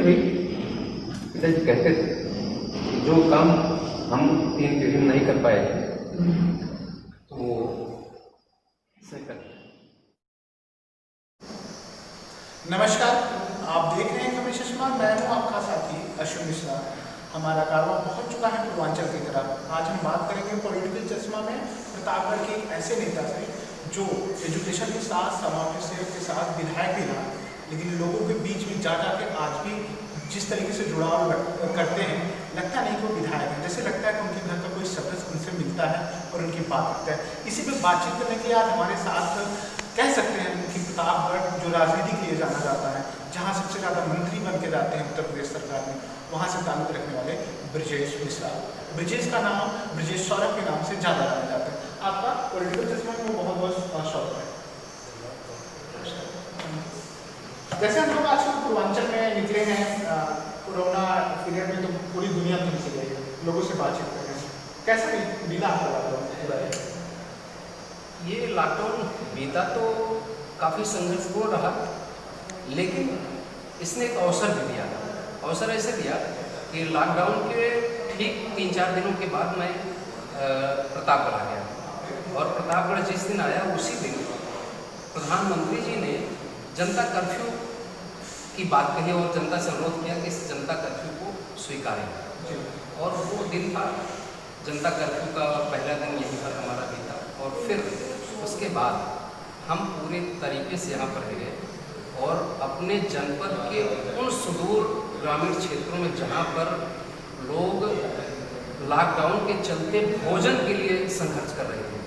हुई। पिताजी कहते थे कि जो काम हम 3 पीढ़ी में नहीं कर पाए तो वो कर। नमस्कार, आप देख रहे हैं खबर चश्मा। मैं हूं आपका साथी अश्विन मिश्रा। हमारा कारवां पहुंच चुका है पूर्वांचल की तरफ। आज हम बात करेंगे पॉलिटिकल चश्मा में प्रतापगढ़ के एक ऐसे नेता से जो एजुकेशन के साथ, समाज सेवा के साथ विधायक भी रहा, लेकिन लोगों के बीच में जा के आज भी जिस तरीके से जुड़ाव करते हैं, लगता नहीं कि वो विधायक है। जैसे लगता है कि उनके घर का कोई सदस्य उनसे मिलता है और उनकी बात करता है। इसी पर बातचीत करने के लिए आज हमारे साथ कह सकते हैं कि प्रतापगढ़ जो राजनीति के लिए जाना जाता है, जहाँ सबसे ज़्यादा मंत्री बन के जाते हैं उत्तर प्रदेश सरकार में, वहाँ से ताल्लुक रखने वाले ब्रजेश मिश्रा। ब्रजेश का नाम ब्रजेश सौरभ के नाम से ज़्यादा जाना जाता है। आपका पॉलिटिकल चश्मा में बहुत बहुत शौक है। जैसे हम लोग आजकल पूर्वांचल में निकले हैं, कोरोना पीरियड में तो पूरी दुनिया में से गई, लोगों से बातचीत कर रहे हैं। कैसा बीता आपका लॉकडाउन? ये लॉकडाउन बीता तो काफ़ी संघर्षपूर्ण रहा, लेकिन इसने एक अवसर भी दिया। अवसर ऐसे दिया कि लॉकडाउन के ठीक 3-4 दिनों के बाद मैं प्रतापगढ़ आ गया। और प्रतापगढ़ जिस दिन आया उसी दिन प्रधानमंत्री जी ने जनता कर्फ्यू की बात कही और जनता से अनुरोध किया कि इस जनता कर्फ्यू को स्वीकारें। और वो दिन था जनता कर्फ्यू का, पहला दिन यहीं पर हमारा बीता। और फिर उसके बाद हम पूरे तरीके से यहाँ पर गए और अपने जनपद के उन सुदूर ग्रामीण क्षेत्रों में जहाँ पर लोग लॉकडाउन के चलते भोजन के लिए संघर्ष कर रहे थे,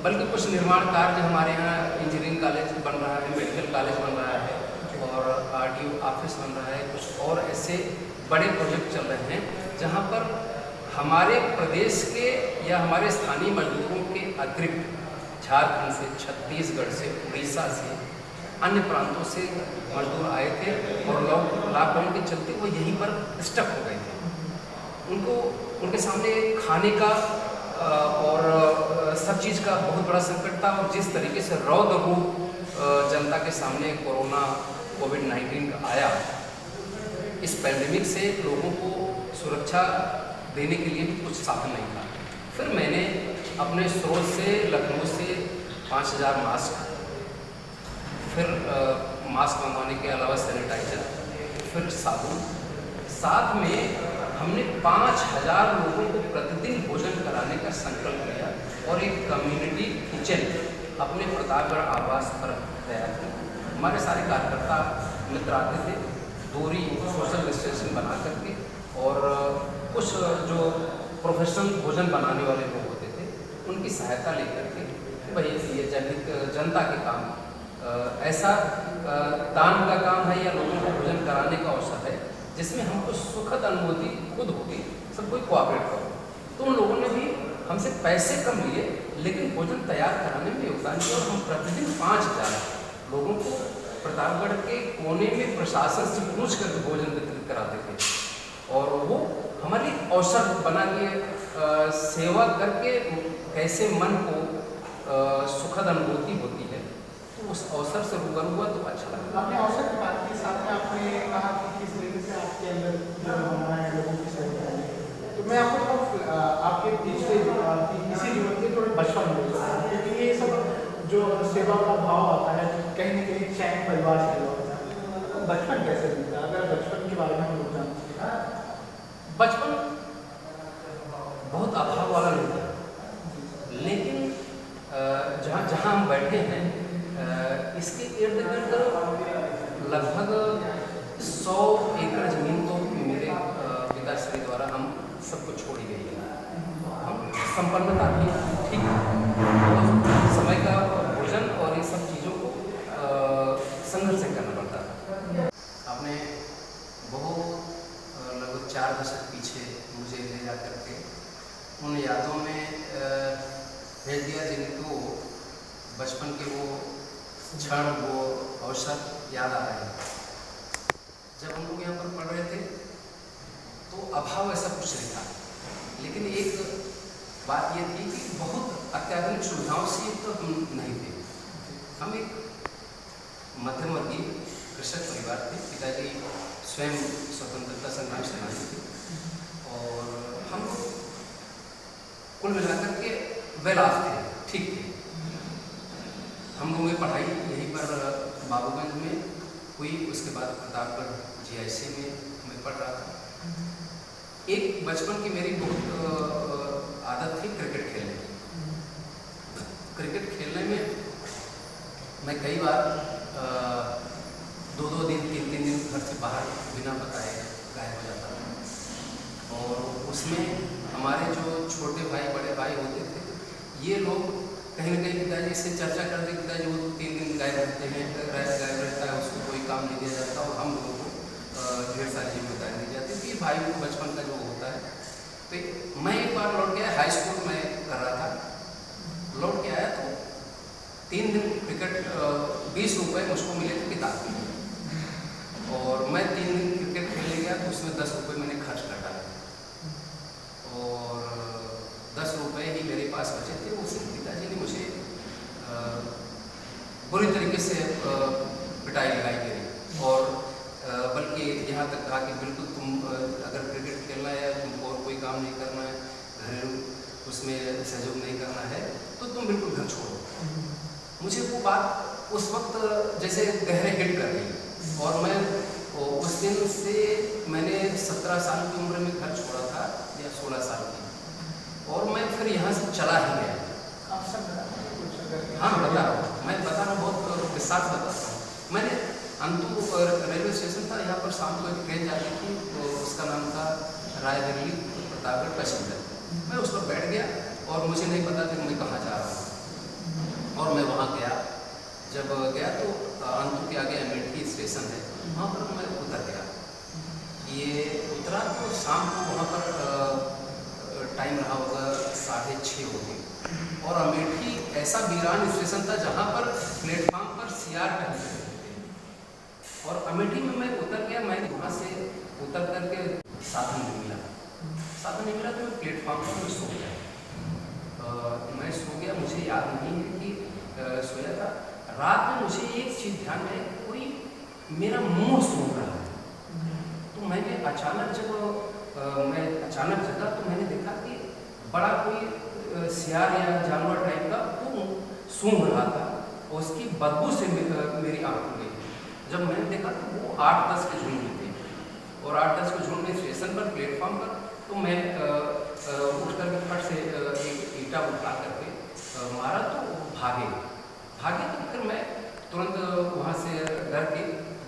बल्कि कुछ निर्माण कार्य हमारे यहाँ इंजीनियरिंग कॉलेज बन रहा है, मेडिकल कॉलेज बन रहा है और RDO ऑफिस बन रहा है, कुछ और ऐसे बड़े प्रोजेक्ट चल रहे हैं जहाँ पर हमारे प्रदेश के या हमारे स्थानीय मजदूरों के अतिरिक्त झारखंड से, छत्तीसगढ़ से, उड़ीसा से, अन्य प्रांतों से मजदूर आए थे और लॉकडाउन के चलते वो यहीं पर स्टक हो गए थे। उनके सामने खाने का और सब चीज़ का बहुत बड़ा संकट था। और जिस तरीके से रौद्र रूप जनता के सामने कोरोना कोविड-19 का आया, इस पैंडेमिक से लोगों को सुरक्षा देने के लिए भी कुछ साधन नहीं था। फिर मैंने अपने स्रोत से लखनऊ से 5000 मास्क, फिर मास्क मंगवाने के अलावा सैनिटाइजर, फिर साबुन, साथ में हमने 5000 लोगों को प्रतिदिन भोजन कराने का संकल्प लिया और एक कम्युनिटी किचन अपने प्रतापगढ़ आवास पर तैयार किया। हमारे सारे कार्यकर्ता मित्र आते थे, दूरी सोशल डिस्टेंसिंग बना करके, और कुछ जो प्रोफेशनल भोजन बनाने वाले लोग होते थे उनकी सहायता लेकर के भाई ये जनता के काम, ऐसा दान का काम है या लोगों को भोजन कराने का अवसर है जिसमें हमको सुखद अनुभूति खुद होगी, सब कोई कोऑपरेट करो। तो उन लोगों ने भी हमसे पैसे कम लिए लेकिन भोजन तैयार कराने में योगदान दिया और हम प्रतिदिन 5000 लोगों को प्रतापगढ़ के कोने में प्रशासन से पूछ कर भोजन वितरित कराते थे। और वो हमारे अवसर बना के सेवा करके कैसे मन को सुखद अनुभूति होती है, तो उस अवसर से रूबरू हुआ तो अच्छा लगा। आपने अवसर की बात की, साथ में आपने कहा कि किस तरीके से आपके अंदर भावना है लोगों की सेवा करने, तो मैं आपको आपके पिछले इसी जीवन के थोड़े बचपन में, क्योंकि ये सब जो सेवा का भाव आता है कहीं ना कहीं चैन परिवार से होता है। तो बचपन कैसे बीता, अगर बचपन के बारे में हम लोग जानते हैं? बचपन बहुत अभाव वाला नहीं था, लेकिन जहाँ हम बैठे हैं इसके इर्द गिर्द लगभग 100 एकड़ जमीन तो मेरे पिताश्री द्वारा हम सबको छोड़ी गई है। हम संपन्नता भी ठीक समय का भोजन और इन सब चीज़ों को संघर्ष से करना पड़ता है। आपने बहुत लगभग 4 दशक पीछे मुझे ले जा करके उन यादों में भेज दिया जिनको बचपन के वो क्षण, वो अवसर याद आ रहे हैं। जब हम लोग यहाँ पर पढ़ रहे थे तो अभाव ऐसा कुछ नहीं था, लेकिन एक बात ये थी कि बहुत अत्याधुनिक सुविधाओं से तो हम नहीं थे। हम एक मध्यम वर्गीय कृषक परिवार थे। पिताजी स्वयं स्वतंत्रता संग्राम सेनानी थे। और हम लोग कुल मिलाकर के वेल ऑफ थे, ठीक थे। हम लोगों की पढ़ाई यहीं पर बाबूगंज में हुई, उसके बाद प्रतापगढ़ GIC में मैं पढ़ रहा था। एक बचपन की मेरी बहुत आदत थी क्रिकेट खेलने की। क्रिकेट खेलने में मैं कई बार 2-2 दिन 3-3 दिन घर से बाहर बिना बताए गायब हो जाता था। और उसमें हमारे जो छोटे भाई बड़े भाई होते थे, ये लोग कहीं ना कहीं पिताजी से चर्चा करते, पिताजी वो 3 दिन गायब रहते हैं, गायब रहता है, उसको कोई काम नहीं दिया जाता और हम लोगों को ढेर सारी जिम्मेदारी दी जाती थी। भाई को बचपन का जो होता है। तो मैं एक बार लौट गया, हाई स्कूल में कर रहा था, लौट के आया तो 3 दिन क्रिकेट 20 रुपये मुझको मिले थे किताब के लिए। और मैं 3 दिन क्रिकेट खेलने गया तो उसमें 10 रुपये मैंने खर्च कर डाले और 10 रुपये ही मेरे पास बचे थे। उस पिताजी ने मुझे बुरी तरीके से पिटाई लगाई मेरी, और बल्कि यहाँ तक कहा कि बिल्कुल तुम अगर क्रिकेट खेलना है, तुमको और कोई काम नहीं करना है, घरेलू उसमें सहयोग नहीं करना है, तो तुम बिल्कुल घर छोड़ो। मुझे वो बात उस वक्त जैसे गहरे हिट कर गई। और मैं उस दिन से मैंने 17 साल की उम्र में घर छोड़ा था या 16 साल की, और मैं फिर यहाँ से चला ही गया। हाँ बता रहा हूँ, मैं बता रहा हूँ, बहुत विस्तार से बताता हूँ। मैंने अंतु रेलवे स्टेशन था, यहाँ पर शाम को एक ट्रेन जाती थी, तो उसका नाम था रायबरेली प्रतापगढ़ पैसेंजर। मैं उस पर बैठ गया और मुझे नहीं पता था कि मैं कहाँ जा रहा हूँ। और मैं वहाँ गया, जब गया तो अंतु के आगे अमेठी स्टेशन है, वहाँ पर मैं उतर गया। ये उतरा तो शाम को वहाँ पर टाइम रहा होगा 6:30 हो गए। और अमेठी ऐसा वीरान स्टेशन था जहाँ पर प्लेटफार्म पर CR टहल रहे थे। और अमेठी में मैं उतर गया, मैं वहाँ से उतर करके साधन नहीं मिला तो मैं प्लेटफार्म पर सो गया। मैं सो गया, मुझे याद नहीं है कि सोया था। रात में मुझे एक चीज़ ध्यान में, कोई मेरा मुंह सूंघ रहा है। तो मैंने अचानक मैं अचानक जगा तो मैंने देखा कि बड़ा कोई सियार या जानवर टाइप का वो सूंघ रहा था, और उसकी बदबू से मेरी आँख खुल गई। जब मैंने देखा तो वो 8-10 के झुंड में थे, और 8-10 के झुंड में स्टेशन पर प्लेटफॉर्म पर। तो मैं उठ करके फट से एक ईंटा उठा करके मारा तो भागे तो फिर मैं तुरंत वहाँ से डर के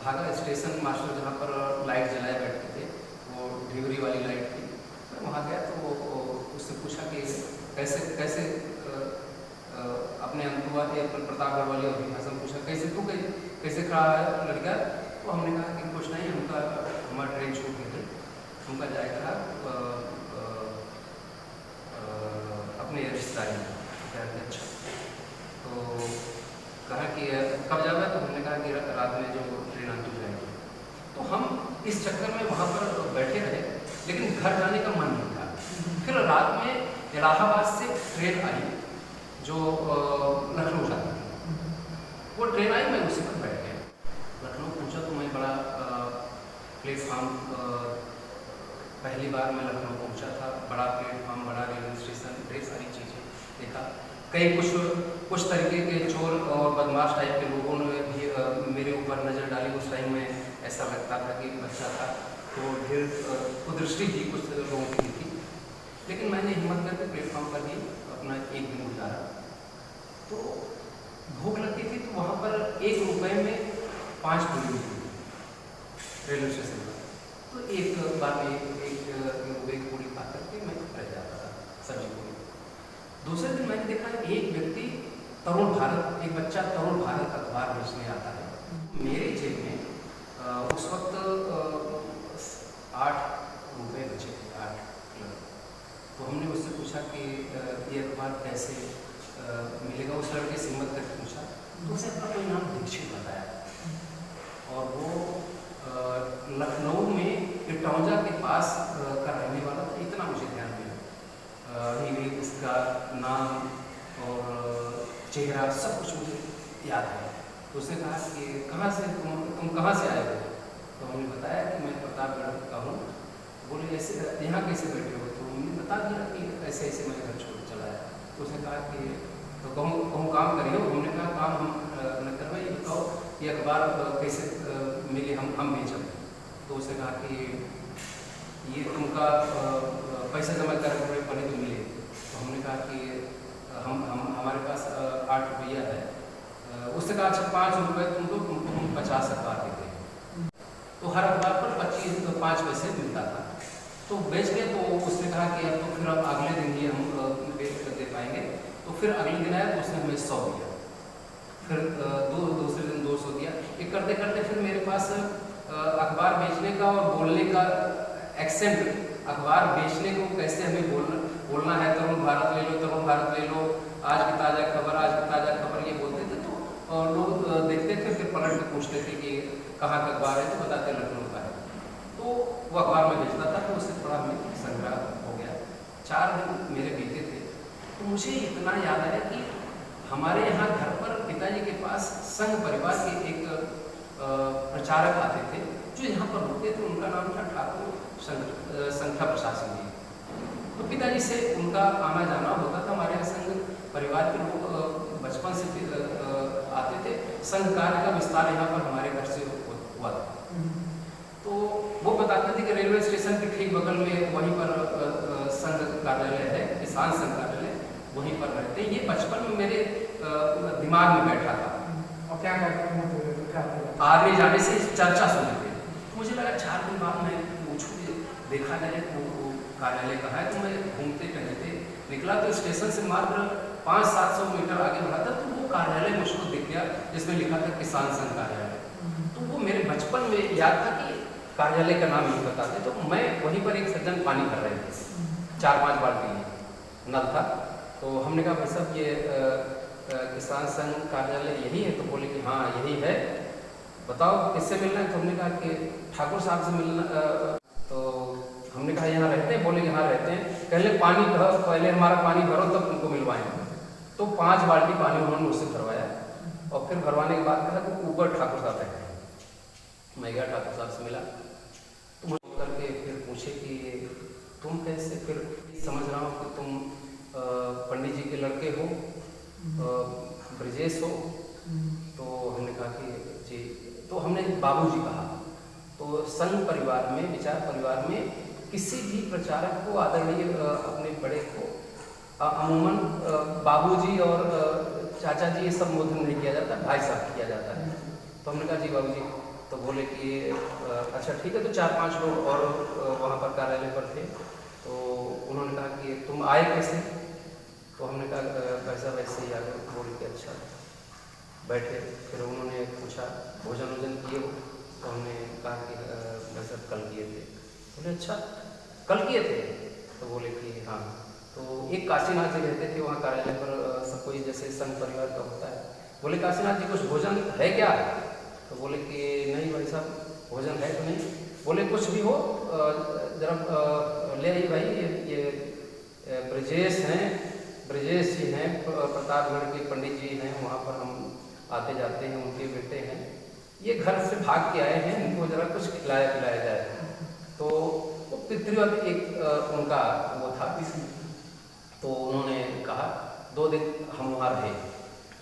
भागा। स्टेशन मास्टर जहाँ पर लाइट जलाए बैठते थे, वो डिलीवरी वाली लाइट थी, मैं वहाँ गया तो वो उससे पूछा कि कैसे अपने अंतुआ के प्रतापगढ़ वाली अभिभाषा में पूछा कैसे खड़ा है लड़का। तो हमने कहा कि कुछ नहीं, हमारा ट्रेन छूट गई थी, उनका जाएगा अपने रिश्तेदारी में। अच्छा, तो कहा कि कब जाएगा? तो हमने कहा कि रात में जो ट्रेन अंतु जाएगी। तो हम इस चक्कर में वहाँ पर बैठे रहे, लेकिन घर जाने का मन नहीं था। फिर रात में इलाहाबाद से ट्रेन आई जो लखनऊ जाती थी। वो ट्रेन आई, मैं उसी पर बैठ गया। लखनऊ पहुँचा तो मैं बड़ा प्लेटफार्म, पहली बार मैं लखनऊ पहुँचा था। बड़ा प्लेटफार्म, बड़ा रेलवे स्टेशन, ढेर सारी चीज़ें देखा। कई कुछ तरीके के चोर और बदमाश टाइप के लोगों ने भी मेरे ऊपर नज़र डाली। उस टाइम में ऐसा लगता था कि बच्चा था तो ढेर कुदृष्टि भी कुछ लोगों की थी, लेकिन मैंने हिम्मत करके प्लेटफॉर्म पर ही अपना एक दिन गुजारा। तो भूख लगती थी तो वहाँ पर 1 रुपये में 5 पूरी मिलती थी रेलवे स्टेशन पर। तो एक बार में एक रुपये की पूरी खा करके मैं रह जाता था, सब्जी पूरी। दूसरे दिन मैंने देखा एक व्यक्ति तरुण भारत, एक बच्चा तरुण भारत अखबार बेचने आता है। मेरे जेब में उस वक्त 8 रुपये बचे थे, 8 लगभग। तो हमने उससे पूछा कि ये अखबार कैसे मिलेगा। उस लड़के से हिम्मत करके पूछा तो उसे अपना कोई नाम दीक्षित बताया, और वो लखनऊ में इटौंजा के पास का रहने वाला था। इतना मुझे ध्यान में ही उसका नाम और चेहरा सब कुछ मुझे याद है। तो उसने कहा कि कहाँ से तुम कहाँ से आए हो? तो हमने बताया कि मैं प्रतापगढ़ का हूँ। बोले ऐसे यहाँ कैसे बैठे हो? तो हमने बता दिया कि ऐसे ऐसे मैं घर छोड़ चला है। तो उसने कहा कि तो कहूँ काम करिए। हमने कहा काम हम न करवाइए, बताओ ये अखबार कैसे मिले, हम बेचें। तो उसने कहा कि ये तुमका पैसा जमा कर पड़े तो मिले। तो हमने कहा कि हमारे पास 8 रुपया है। उसने कहा अच्छा 5 रुपये तुम 50 अखबार देते हैं। तो हर अखबार पर 5 पैसे मिलता था। तो बेच गए। तो उसने कहा कि अब तो फिर अब अगले दिन ही हम बेच कर दे पाएंगे। तो फिर अगले दिन आया तो उसने हमें 100 दिया। फिर दूसरे दिन 200 दिया। ये करते करते फिर मेरे पास अखबार बेचने का और बोलने का एक्सेंट, अखबार बेचने को कैसे हमें बोलना है, तरुण भारत ले लो, तरुण भारत ले लो, आज की ताज़ा खबर, आज की ताज़ा खबर, ये बोलते थे। तो लोग देखते थे, फिर पलट के पूछते थे कि कहाँ का अखबार है, तो बताते लखनऊ का है। तो वो अखबार में बेचता था। तो उससे थोड़ा हमें संग्रह हो गया। 4 दिन मेरे बीते थे। तो मुझे इतना याद आया कि हमारे यहाँ घर पर पिताजी के पास संघ परिवार के एक प्रचारक आते थे जो यहाँ पर रुकते थे। उनका नाम था ठाकुर संख्या प्रसाद सिंह जी। तो पिताजी से उनका आना जाना होता था। हमारे यहाँ संघ परिवार के लोग बचपन से आते थे। संघ कार्य का विस्तार यहाँ पर हमारे घर से हुआ था। तो वो बताते थे कि रेलवे स्टेशन के ठीक बगल में वहीं पर संघ कार्यालय है, किसान संघ कार्यालय, वहीं पर रहते। ये बचपन में मेरे दिमाग में बैठा था। और क्या करते हैं? आने जाने से चर्चा सुनते थे। तो मुझे लगा 4 दिन बाद मैं पूछूँ, देखा जाए वो कार्यालय कहाँ है। तो मैं घूमते टहलते निकला तो स्टेशन से मात्र 500-700 मीटर आगे बढ़ा था। तो वो कार्यालय मुझको दिख गया जिसमें लिखा था किसान संघ कार्यालय। तो वो मेरे बचपन में याद था कि कार्यालय का नाम नहीं बताते। तो मैं वहीं पर एक सज्जन पानी भर रहे थे, 4-5 बाल्टी नल था। तो हमने कहा भाई साहब ये किसान संघ कार्यालय यही है? तो बोले कि हाँ यही है, बताओ किससे मिलना है? तो हमने कहा कि ठाकुर साहब से मिलना। तो हमने कहा यहाँ रहते हैं? बोले यहाँ रहते हैं। पहले पानी पहले हमारा पानी भरो तब तुमको मिलवाएंगे। तो 5 बाल्टी पानी उन्होंने मुझसे भरवाया। और फिर भरवाने के बाद कहा कि ऊपर ठाकुर साहब बैठे हैं। मैं गया, ठाकुर साहब से मिला। तो मुझे करके फिर पूछे कि तुम कैसे? फिर समझ रहा हूँ कि तुम पंडित जी के लड़के हो, ब्रजेश हो। तो हमने कहा कि जी। तो हमने बाबूजी कहा। तो संघ परिवार में, विचार परिवार में किसी भी प्रचारक को, आदरणीय अपने बड़े को अमूमन बाबूजी और चाचा जी ये संबोधन नहीं किया जाता, भाई साहब किया जाता है। तो हमने कहा जी बाबूजी। तो बोले कि अच्छा ठीक है। तो 4-5 लोग और वहाँ पर कार्यालय पर थे। तो उन्होंने कहा कि तुम आए कैसे? तो हमने कहा पैसा वैसे ही आ गया। बोले कि अच्छा। बैठे। फिर उन्होंने पूछा भोजन वोजन किए हो? तो हमने कहा कि वैसे कल किए थे। बोले अच्छा कल किए थे? तो बोले कि हाँ। तो एक काशीनाथ जी रहते थे वहाँ कार्यालय पर, सब कोई जैसे संघ परिवार का होता है। बोले काशीनाथ जी कुछ भोजन है क्या? तो बोले कि नहीं भाई साहब भोजन है तो नहीं। बोले कुछ भी हो जरा ले आइए भाई। ये ब्रजेश हैं, ब्रजेश जी हैं, प्रतापगढ़ के पंडित जी हैं, वहाँ पर हम आते जाते हैं, उनके बेटे हैं। ये घर से भाग के आए हैं, इनको जरा कुछ खिलाया पिलाया जाए। तो वो पितृवत एक उनका वो था। तो उन्होंने कहा 2 दिन हम वहाँ रहे।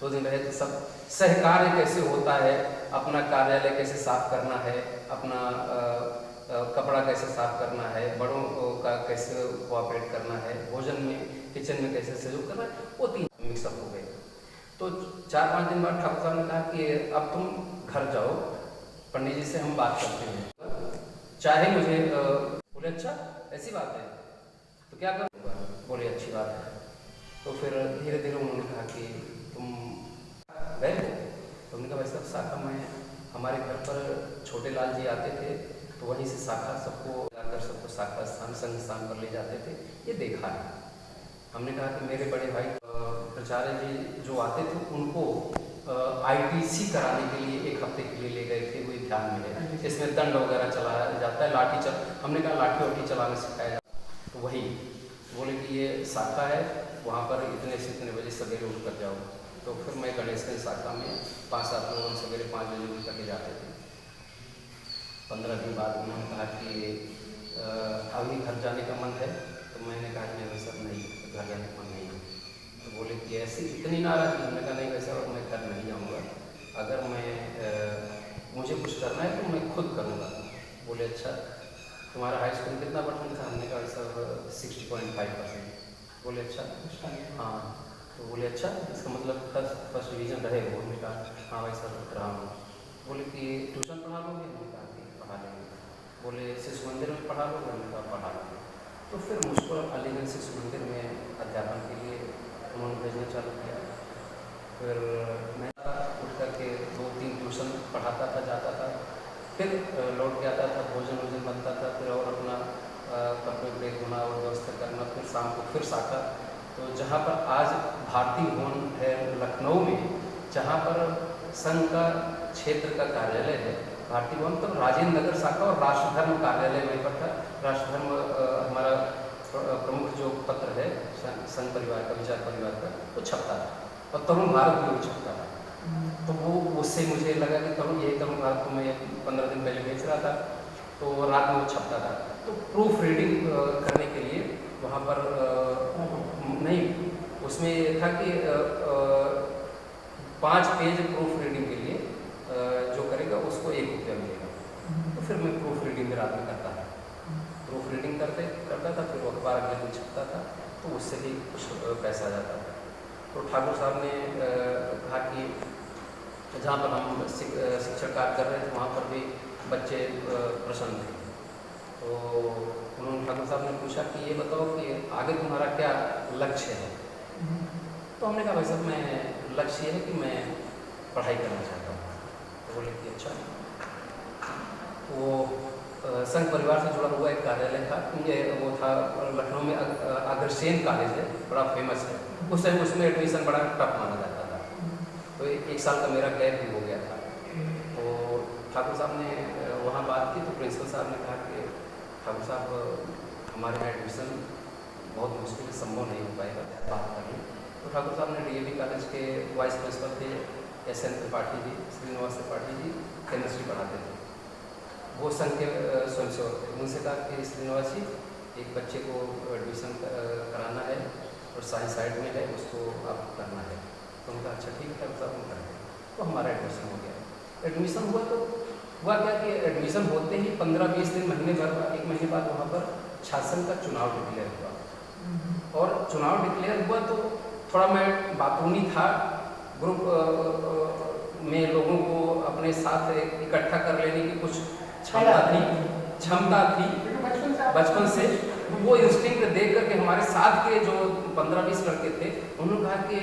2 दिन रहे तो सब सहकार्य कैसे होता है, अपना कार्यालय कैसे साफ करना है, अपना कपड़ा कैसे साफ करना है, बड़ों का कैसे कोऑपरेट करना है, भोजन में किचन में कैसे सहयोग करना है, वो 3 मिक्सअप हो गए। तो 4-5 दिन बाद ठाकुर साहब ने कहा कि अब तुम घर जाओ, पंडित जी से हम बात करते हैं, चाहे मुझे। बोले अच्छा ऐसी बात है तो क्या करूँगा? बोले अच्छी बात है। तो फिर धीरे धीरे उन्होंने कहा कि तुम गए हो? तो हमने कहा भाई साहब शाखा में हमारे घर पर छोटे लाल जी आते थे, तो वहीं से शाखा सबको लाकर सबको शाखा स्थान संघ स्थान पर ले जाते थे, ये देखा है। हमने कहा कि मेरे बड़े भाई प्राचार्य जी जो आते थे उनको ITC कराने के लिए 1 हफ्ते के लिए ले गए थे, वही ध्यान में है। इसमें दंड वगैरह चलाया जाता है, हमने कहा लाठी वाठी चलाना सिखाया जाता है। तो वही बोले कि ये शाखा है, वहाँ पर इतने से इतने बजे सवेरे उठ कर जाओ। तो फिर मैं गणेशगंज शाखा में 5-7 लोग सवेरे 5 बजे उठ करके जाते थे। 15 दिन बाद उन्होंने कहा कि अभी घर जाने का मन है। तो मैंने कहा कि नहीं सर नहीं, घर जाने का मन नहीं है। तो बोले कि ऐसी इतनी नाराज़गी। हमने कहा नहीं वैसे और मैं घर नहीं जाऊँगा, अगर मुझे कुछ करना है तो मैं खुद करूँगा। बोले अच्छा तुम्हारा हाई स्कूल कितना परसेंट था? हमने कहा सर 60.5%। बोले अच्छा हाँ। तो बोले अच्छा इसका मतलब फर्स्ट डिवीज़न रहे वो? हमने कहा हाँ भाई सर रहा हूँ। बोले कि ट्यूशन पढ़ा लोगे? हमने कहा कि पढ़ा लेंगे। बोले शिशु मंदिर में पढ़ा लोगे? हमने कहा पढ़ा लेंगे। तो फिर मुझको अलीगंज शिशु मंदिर में अध्यापन के लिए उन्होंने भेजना चालू किया। फिर मैं उठ करके 2-3 ट्यूशन पढ़ाता था, जाता था, फिर लौट के आता था, भोजन वोजन बनता था, फिर और अपना कपड़े उपड़े धोना और व्यवस्था करना, फिर शाम को फिर शाखा। तो जहाँ पर आज भारतीय भवन है लखनऊ में, जहाँ पर संघ का क्षेत्र का कार्यालय है भारतीय भवन, तब राजेंद्र नगर शाखा और राष्ट्रधर्म कार्यालय वहीं पर था। राष्ट्रधर्म हमारा प्रमुख जो पत्र है संघ परिवार का, विचार परिवार का, वो छपता था और तरुण भारत भी छपता था। तो वो उससे मुझे लगा कि तरुण भारत को मैं 15 दिन पहले बेच रहा था, तो रात में वो छपता था। तो प्रूफ रीडिंग करने के लिए वहाँ पर नहीं, उसमें था कि 5 पेज प्रूफ रीडिंग के लिए जो करेगा उसको 1 रुपया मिलेगा। तो फिर मैं प्रूफ रीडिंग रात में करता था, प्रूफ रीडिंग करता था, फिर वो अखबार अगले दिन छपता था, तो उससे भी कुछ पैसा आ जाता था। तो ठाकुर साहब ने कहा कि जहाँ पर हम शिक्षण कार्य कर रहे थे वहाँ पर भी बच्चे प्रसन्न थे। तो उन्होंने ठाकुर साहब ने पूछा कि ये बताओ कि आगे तुम्हारा क्या लक्ष्य है? तो हमने कहा भाई साहब मैं लक्ष्य ये है कि मैं पढ़ाई करना चाहता हूँ। तो बोले कि अच्छा। वो संघ परिवार से जुड़ा हुआ एक कार्यालय था, ये वो था लखनऊ में अग्रसेन कॉलेज है, बड़ा फेमस है। उस टाइम उसमें एडमिशन बड़ा टफ माना जाता था, तो 1 साल का मेरा गैप भी हो गया था। तो ठाकुर साहब ने वहाँ बात की, तो प्रिंसिपल साहब ने कहा कि ठाकुर साहब हमारे यहाँ एडमिशन बहुत मुश्किल से संभव नहीं हो पाएगा, बात करिए। तो ठाकुर साहब ने DAV कॉलेज के वाइस प्रिंसिपल थे SN त्रिपाठी जी, श्रीनिवास त्रिपाठी जी, केमिस्ट्री पढ़ाते थे। वो संघ के स्वयंसेवक थे। उनसे कहा कि श्रीनिवास जी एक बच्चे को एडमिशन कराना है और साइंस साइड में है, उसको आप करना है। तो उनका अच्छा ठीक है सब हम करते हैं। तो हमारा एडमिशन हो गया। एडमिशन हुआ तो हुआ क्या कि एडमिशन होते ही 15-20 दिन, महीने भर, 1 महीने बाद वहाँ पर शासन का चुनाव डिक्लेयर हुआ। और चुनाव डिक्लेयर हुआ तो थोड़ा मैं बातूनी था, ग्रुप में लोगों को अपने साथ इकट्ठा कर लेने की कुछ क्षमता थी बचपन से। वो इंस्टिंक्ट देख करके हमारे साथ के जो 15-20 लड़के थे, उन्होंने कहा कि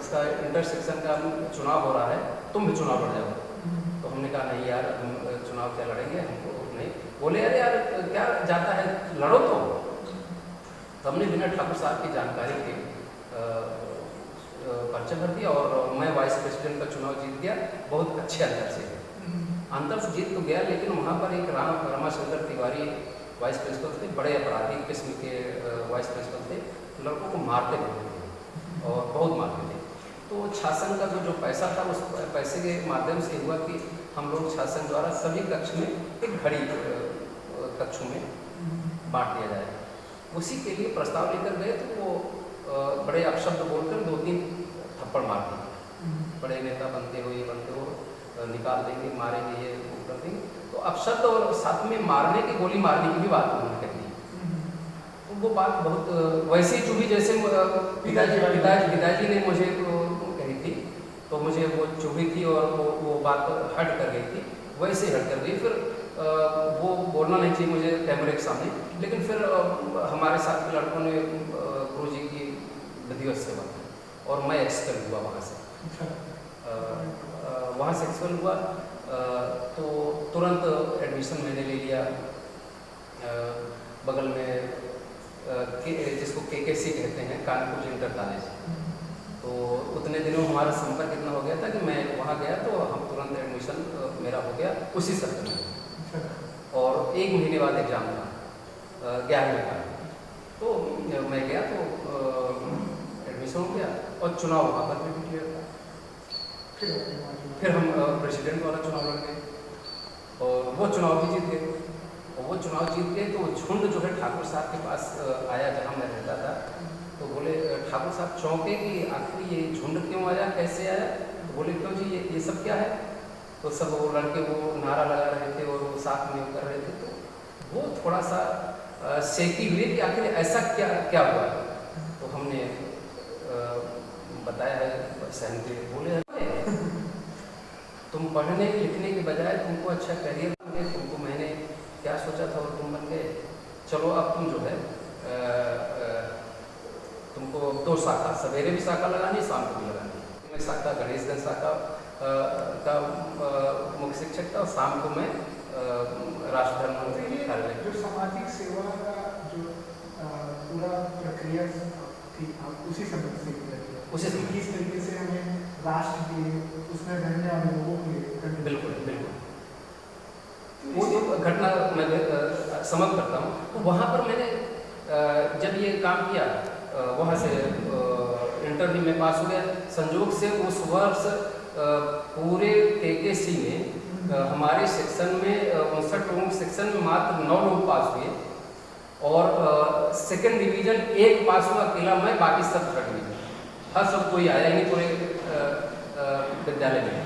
इसका इंटरसेक्शन का चुनाव हो रहा है, तुम भी चुनाव लड़ जाओ। तो हमने कहा नहीं यार, हम चुनाव क्या लड़ेंगे, हमको नहीं। बोले अरे यार क्या जाता है, लड़ो। तो हमने बिना ठाकुर साहब की जानकारी के पर्चा भर दिया और मैं वाइस प्रेसिडेंट का चुनाव जीत गया, बहुत अच्छे अंतर से। अंतर से जीत तो गया, लेकिन वहाँ पर एक रमाशंकर तिवारी वाइस प्रिंसिपल थे, बड़े अपराधी किस्म के वाइस प्रिंसिपल थे, लड़कों को मारते थे और बहुत मारते थे। तो शासन का जो पैसा था, उस पैसे के माध्यम से हुआ कि हम लोग शासन द्वारा सभी कक्ष में एक घड़ी कक्षों में बांट दिया जाए। उसी के लिए प्रस्ताव लेकर गए तो वो बड़े अपशब्द बोलकर 2-3 थप्पड़ मार दिए। बड़े नेता बनते हो, ये बनते हो, निकाल देंगे, मारेंगे, ये वो कर देंगे। तो अपशब्द और साथ में मारने की, गोली मारने की भी बात उन्होंने कह दी। तो वो बात बहुत वैसे ही चुभी जैसे पिताजी ने मुझे कही थी, तो मुझे वो चुभी थी और वो बात हट कर गई थी, वैसे हट कर गई। फिर वो बोलना नहीं चाहिए मुझे कैमरे के सामने, लेकिन फिर हमारे साथ के लड़कों ने गुरुजी की विधिवत सेवा की और मैं एक्सपेल हुआ वहाँ से। वहाँ से एक्सपेल हुआ तो तुरंत एडमिशन मैंने ले लिया बगल में जिसको KKC कहते हैं, कानपुर इंटर कॉलेज। तो उतने दिनों हमारा संपर्क इतना हो गया था कि मैं वहाँ गया तो हम तुरंत एडमिशन मेरा हो गया उसी सत्र में। और 1 महीने बाद एग्जाम था 11वीं का, तो मैं गया तो एडमिशन हो गया और चुनाव वहाँ पर भी क्लियर था। फिर हम प्रेसिडेंट वाला चुनाव लड़ गए और वो चुनाव भी जीत गए। और वो चुनाव जीत गए तो झुंड जो है ठाकुर साहब के पास आया जहाँ मैं रहता था। तो बोले ठाकुर साहब चौंके कि आखिर ये झुंड क्यों आया, कैसे आया। तो बोले क्यों जी ये सब क्या है। तो सब वो लड़के वो नारा लगा रहे थे और वो साथ में कर रहे थे। तो वो थोड़ा सा सेकी हुई कि आखिर ऐसा क्या क्या हुआ। तो हमने बताया है सहमति। बोले तुम पढ़ने लिखने के बजाय तुमको अच्छा करियर मिले, तुमको मैंने क्या सोचा था और तुम बन गए। चलो अब तुम जो है तुमको 2 शाखा, सवेरे भी शाखा लगानी, शाम को भी लगानी। मैं शाखा गणेशगंज शाखा का मुख्य शिक्षक था और शाम को मैं राष्ट्र धर्म मंत्री कार्यालय। जो सामाजिक सेवा का जो पूरा प्रक्रिया थी आप उसी समय से उसी समय किस तरीके से हमें राष्ट्र के उसमें रहने वाले लोगों के लिए। बिल्कुल बिल्कुल वो जो घटना मैं समझ करता हूँ। तो वहाँ पर मैंने जब ये काम किया वहाँ से इंटरव्यू में पास हो गया। संयोग से उस वर्ष पूरे KKC में हमारे सेक्शन में 59 लोगों के सेक्शन में मात्र 9 लोग पास हुए और सेकंड डिवीजन 1 पास हुआ अकेला मैं, बाकी सब थर्ड डिवीजन। हर सब कोई आया नहीं पूरे विद्यालय में।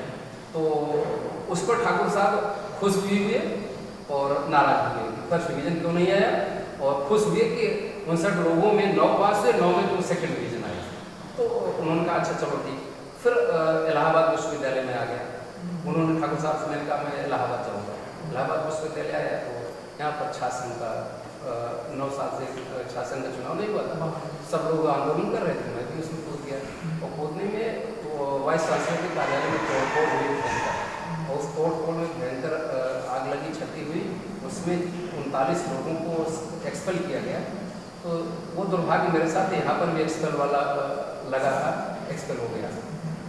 तो उस पर ठाकुर साहब खुश भी हुए और नाराज भी हुए। फर्स्ट डिवीजन क्यों नहीं आया, और खुश हुए कि 59 लोगों में 9 पास हुए, 9 में तुम सेकंड डिवीजन आए। तो उन्होंने कहा अच्छा चलो ठीक। फिर इलाहाबाद विश्वविद्यालय में आ गया। उन्होंने ठाकुर साहब से मैंने कहा मैं इलाहाबाद जाऊँगा। इलाहाबाद विश्वविद्यालय आया तो यहाँ पर शासन का 9 साल से शासन का चुनाव नहीं हुआ था। सब लोग आंदोलन कर रहे थे, मैं भी उसमें कूद गया। और कूदने में तो वाइस चांसलर के कार्यालय में तोड़फोड़ हुई भयंकर, और उस तोड़फोड़ में भयंकर आग लगी, क्षति हुई। उसमें 39 लोगों को एक्सपेल किया गया। तो वो दुर्भाग्य मेरे साथ यहाँ पर भी एक्सपेल वाला लगा था, एक्सपेल हो गया।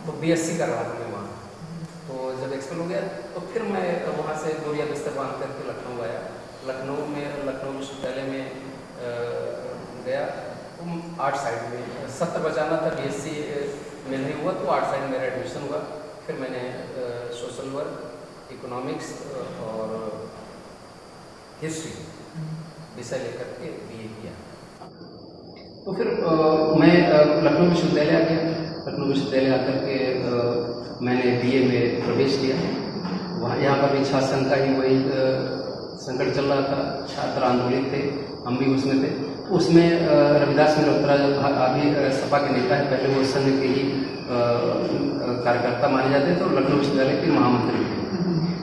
तो BSc कर रहा था मैं वहाँ। तो जब एक्सपेल हो गया तो फिर मैं वहाँ से बोरिया बिस्तर बांध करके लखनऊ आया। लखनऊ में लखनऊ विश्वविद्यालय में गया। तो आर्ट साइड में सत्र बचाना था, BSc में नहीं हुआ तो आर्ट साइड मेरा एडमिशन हुआ। फिर मैंने सोशल वर्क, इकोनॉमिक्स और हिस्ट्री विषय लेकर के BA किया। तो फिर मैं लखनऊ विश्वविद्यालय आ गया। लखनऊ विश्वविद्यालय आकर के मैंने BA में प्रवेश किया। वहाँ यहाँ पर भी शासन का ही वही संकट चल रहा था, छात्र आंदोलित थे, हम भी उसमें थे। उसमें रविदास मल्होत्रा अभी सपा के नेता है, पहले वो संघ के ही कार्यकर्ता माने जाते थे और लखनऊ विश्वविद्यालय के महामंत्री थे।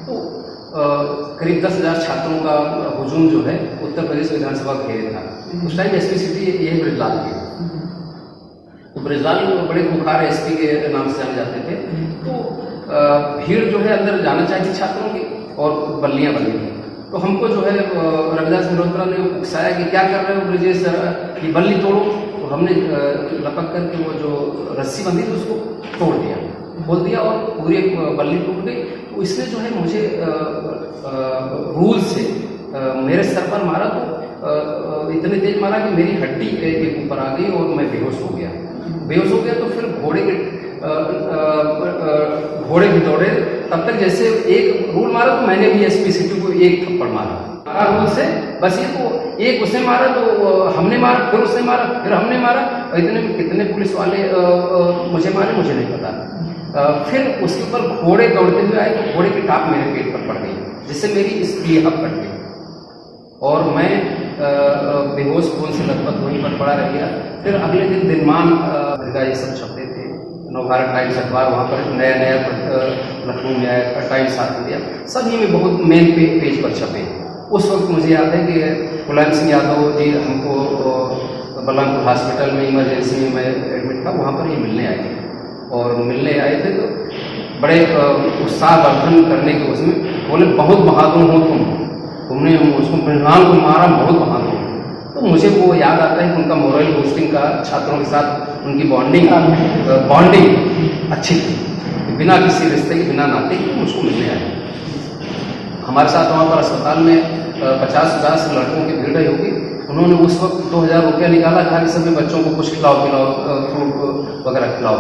तो करीब 10,000 छात्रों का हुजूम जो है उत्तर प्रदेश विधानसभा घेरे था। उस टाइम SP सिटी यही ब्रजलाल थे। तो ब्रजलाल बड़े खुंखार SP के नाम से जाने जाते थे। तो भीड़ जो है अंदर जाना चाहिए छात्रों की और बल्लियाँ बनी थी। तो हमको जो है रविदास मल्होत्रा ने उकसाया कि क्या कर रहे हो ब्रजेश सर, ये बल्ली तोड़ो। तो हमने लपक करके वो जो रस्सी बंधी थी उसको तोड़ दिया, खोल दिया और पूरी बल्ली टूट गई। तो इसने जो है मुझे रूल से मेरे सर पर मारा। तो इतने तेज मारा कि मेरी हड्डी एक ऊपर आ गई और मैं बेहोश हो गया। बेहोश हो गया तो फिर घोड़े भी दौड़े। तब तक जैसे एक रूल मारा तो मैंने भी SP सिटी को एक थप्पड़ मारा रूल से। बस ये तो एक उसने मारा तो हमने मारा, फिर उसने मारा, फिर हमने मारा। और इतने में कितने पुलिस वाले मुझे मारे मुझे नहीं पता। फिर उसके ऊपर घोड़े दौड़ते हुए आए तो घोड़े की टाप मेरे पेट पर पड़ गई, जिससे मेरी स्त्री हप कट गई और मैं बेहोश खून से लगभग वहीं पर पड़ा रह गया। फिर अगले दिन दिनमान ये सब छपते थे, नवभारत टाइम्स अखबार वहाँ पर नया लखनऊ में आया, टाइम्स साथ इंडिया, सभी में बहुत मेन पेज पर छपे। उस वक्त मुझे याद है कि मुलायम सिंह यादव जी हमको बलरामपुर हॉस्पिटल में इमरजेंसी में मैं एडमिट था, वहाँ पर ये मिलने आए थे। और मिलने आए थे तो बड़े उत्साहवर्धन करने के उसमें बोले बहुत बहादुर हो तुमने उसको बृहलाल को मारा, बहुत बहादुर। तो मुझे वो याद आता है कि उनका मोरल बूस्टिंग का छात्रों के साथ उनकी बॉन्डिंग अच्छी थी, बिना किसी रिश्ते के, बिना नाते के मुझको मिलने आए। हमारे साथ वहाँ पर अस्पताल में 50-50 लड़कों की भीड़ रही होगी। उन्होंने उस वक्त 2,000 रुपया निकाला, कहा कि सभी बच्चों को कुछ खिलाओ फ्रूट वगैरह खिलाओ।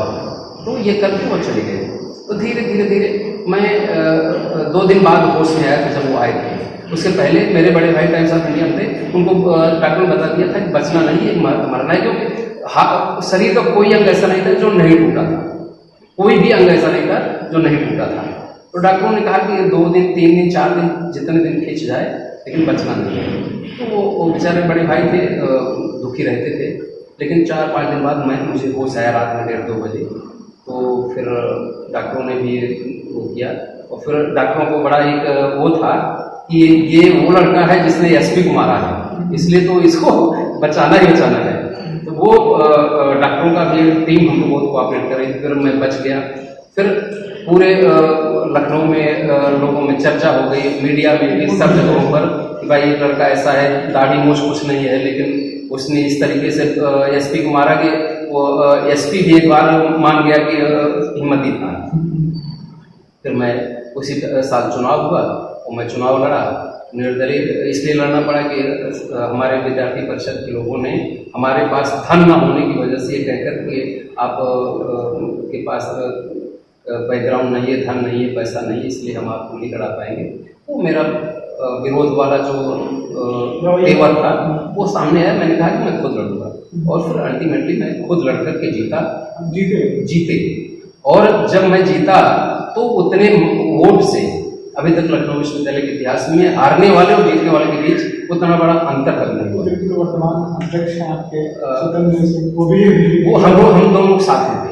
तो ये करके वो चले गए। तो धीरे धीरे मैं 2 दिन बाद होश में आया था जब वो आए थे। उसके पहले मेरे बड़े भाई टाइम्स ऑफ इंडिया थे, उनको डॉक्टर ने बता दिया था कि बचना नहीं है, मरना है, क्योंकि शरीर का कोई अंग ऐसा नहीं था जो नहीं टूटा था, कोई भी अंग ऐसा नहीं था जो नहीं टूटा था। तो डॉक्टरों ने कहा कि 2 दिन 3 दिन 4 दिन जितने दिन खींच जाए लेकिन बचना नहीं है। तो वो बेचारे बड़े भाई थे, दुखी रहते थे। लेकिन 4-5 दिन बाद मुझे होश आया रात में 1:30-2 बजे। तो फिर डॉक्टरों ने भी वो किया, और फिर डॉक्टरों को बड़ा एक वो था कि ये वो लड़का है जिसने एसपी को मारा है, इसलिए तो इसको बचाना ही बचाना है। तो वो डॉक्टरों का भी टीम हमको बहुत कोऑपरेट करी, फिर मैं बच गया। फिर पूरे लखनऊ में लोगों में चर्चा हो गई, मीडिया में भी, सब जगहों पर कि भाई ये लड़का ऐसा है, दाढ़ी मूछ कुछ नहीं है, लेकिन उसने इस तरीके से एसपी को मारा कि वो एसपी भी एक बार मान गया कि हिम्मती था। फिर मैं उसी साल चुनाव हुआ और मैं चुनाव लड़ा, निर्दलीय इसलिए लड़ना पड़ा कि हमारे विद्यार्थी परिषद के लोगों ने हमारे पास धन न होने की वजह से ये कहकर कि आप के पास बैकग्राउंड नहीं है, धन नहीं है, पैसा नहीं है, इसलिए हम आपको नहीं लड़ा पाएंगे। वो मेरा विरोध वाला जो पेवर था वो सामने आया। मैंने कहा कि मैं खुद लड़ूंगा, और फिर अल्टीमेटली मैं खुद लड़ करके जीते। और जब मैं जीता तो उतने वोट से अभी तक लखनऊ विश्वविद्यालय के इतिहास में हारने वाले और जीतने वाले के बीच उतना बड़ा अंतर करने हुआ। वर्तमान अध्यक्ष हैं आपके, वो हम दोनों लोग साथ में थे,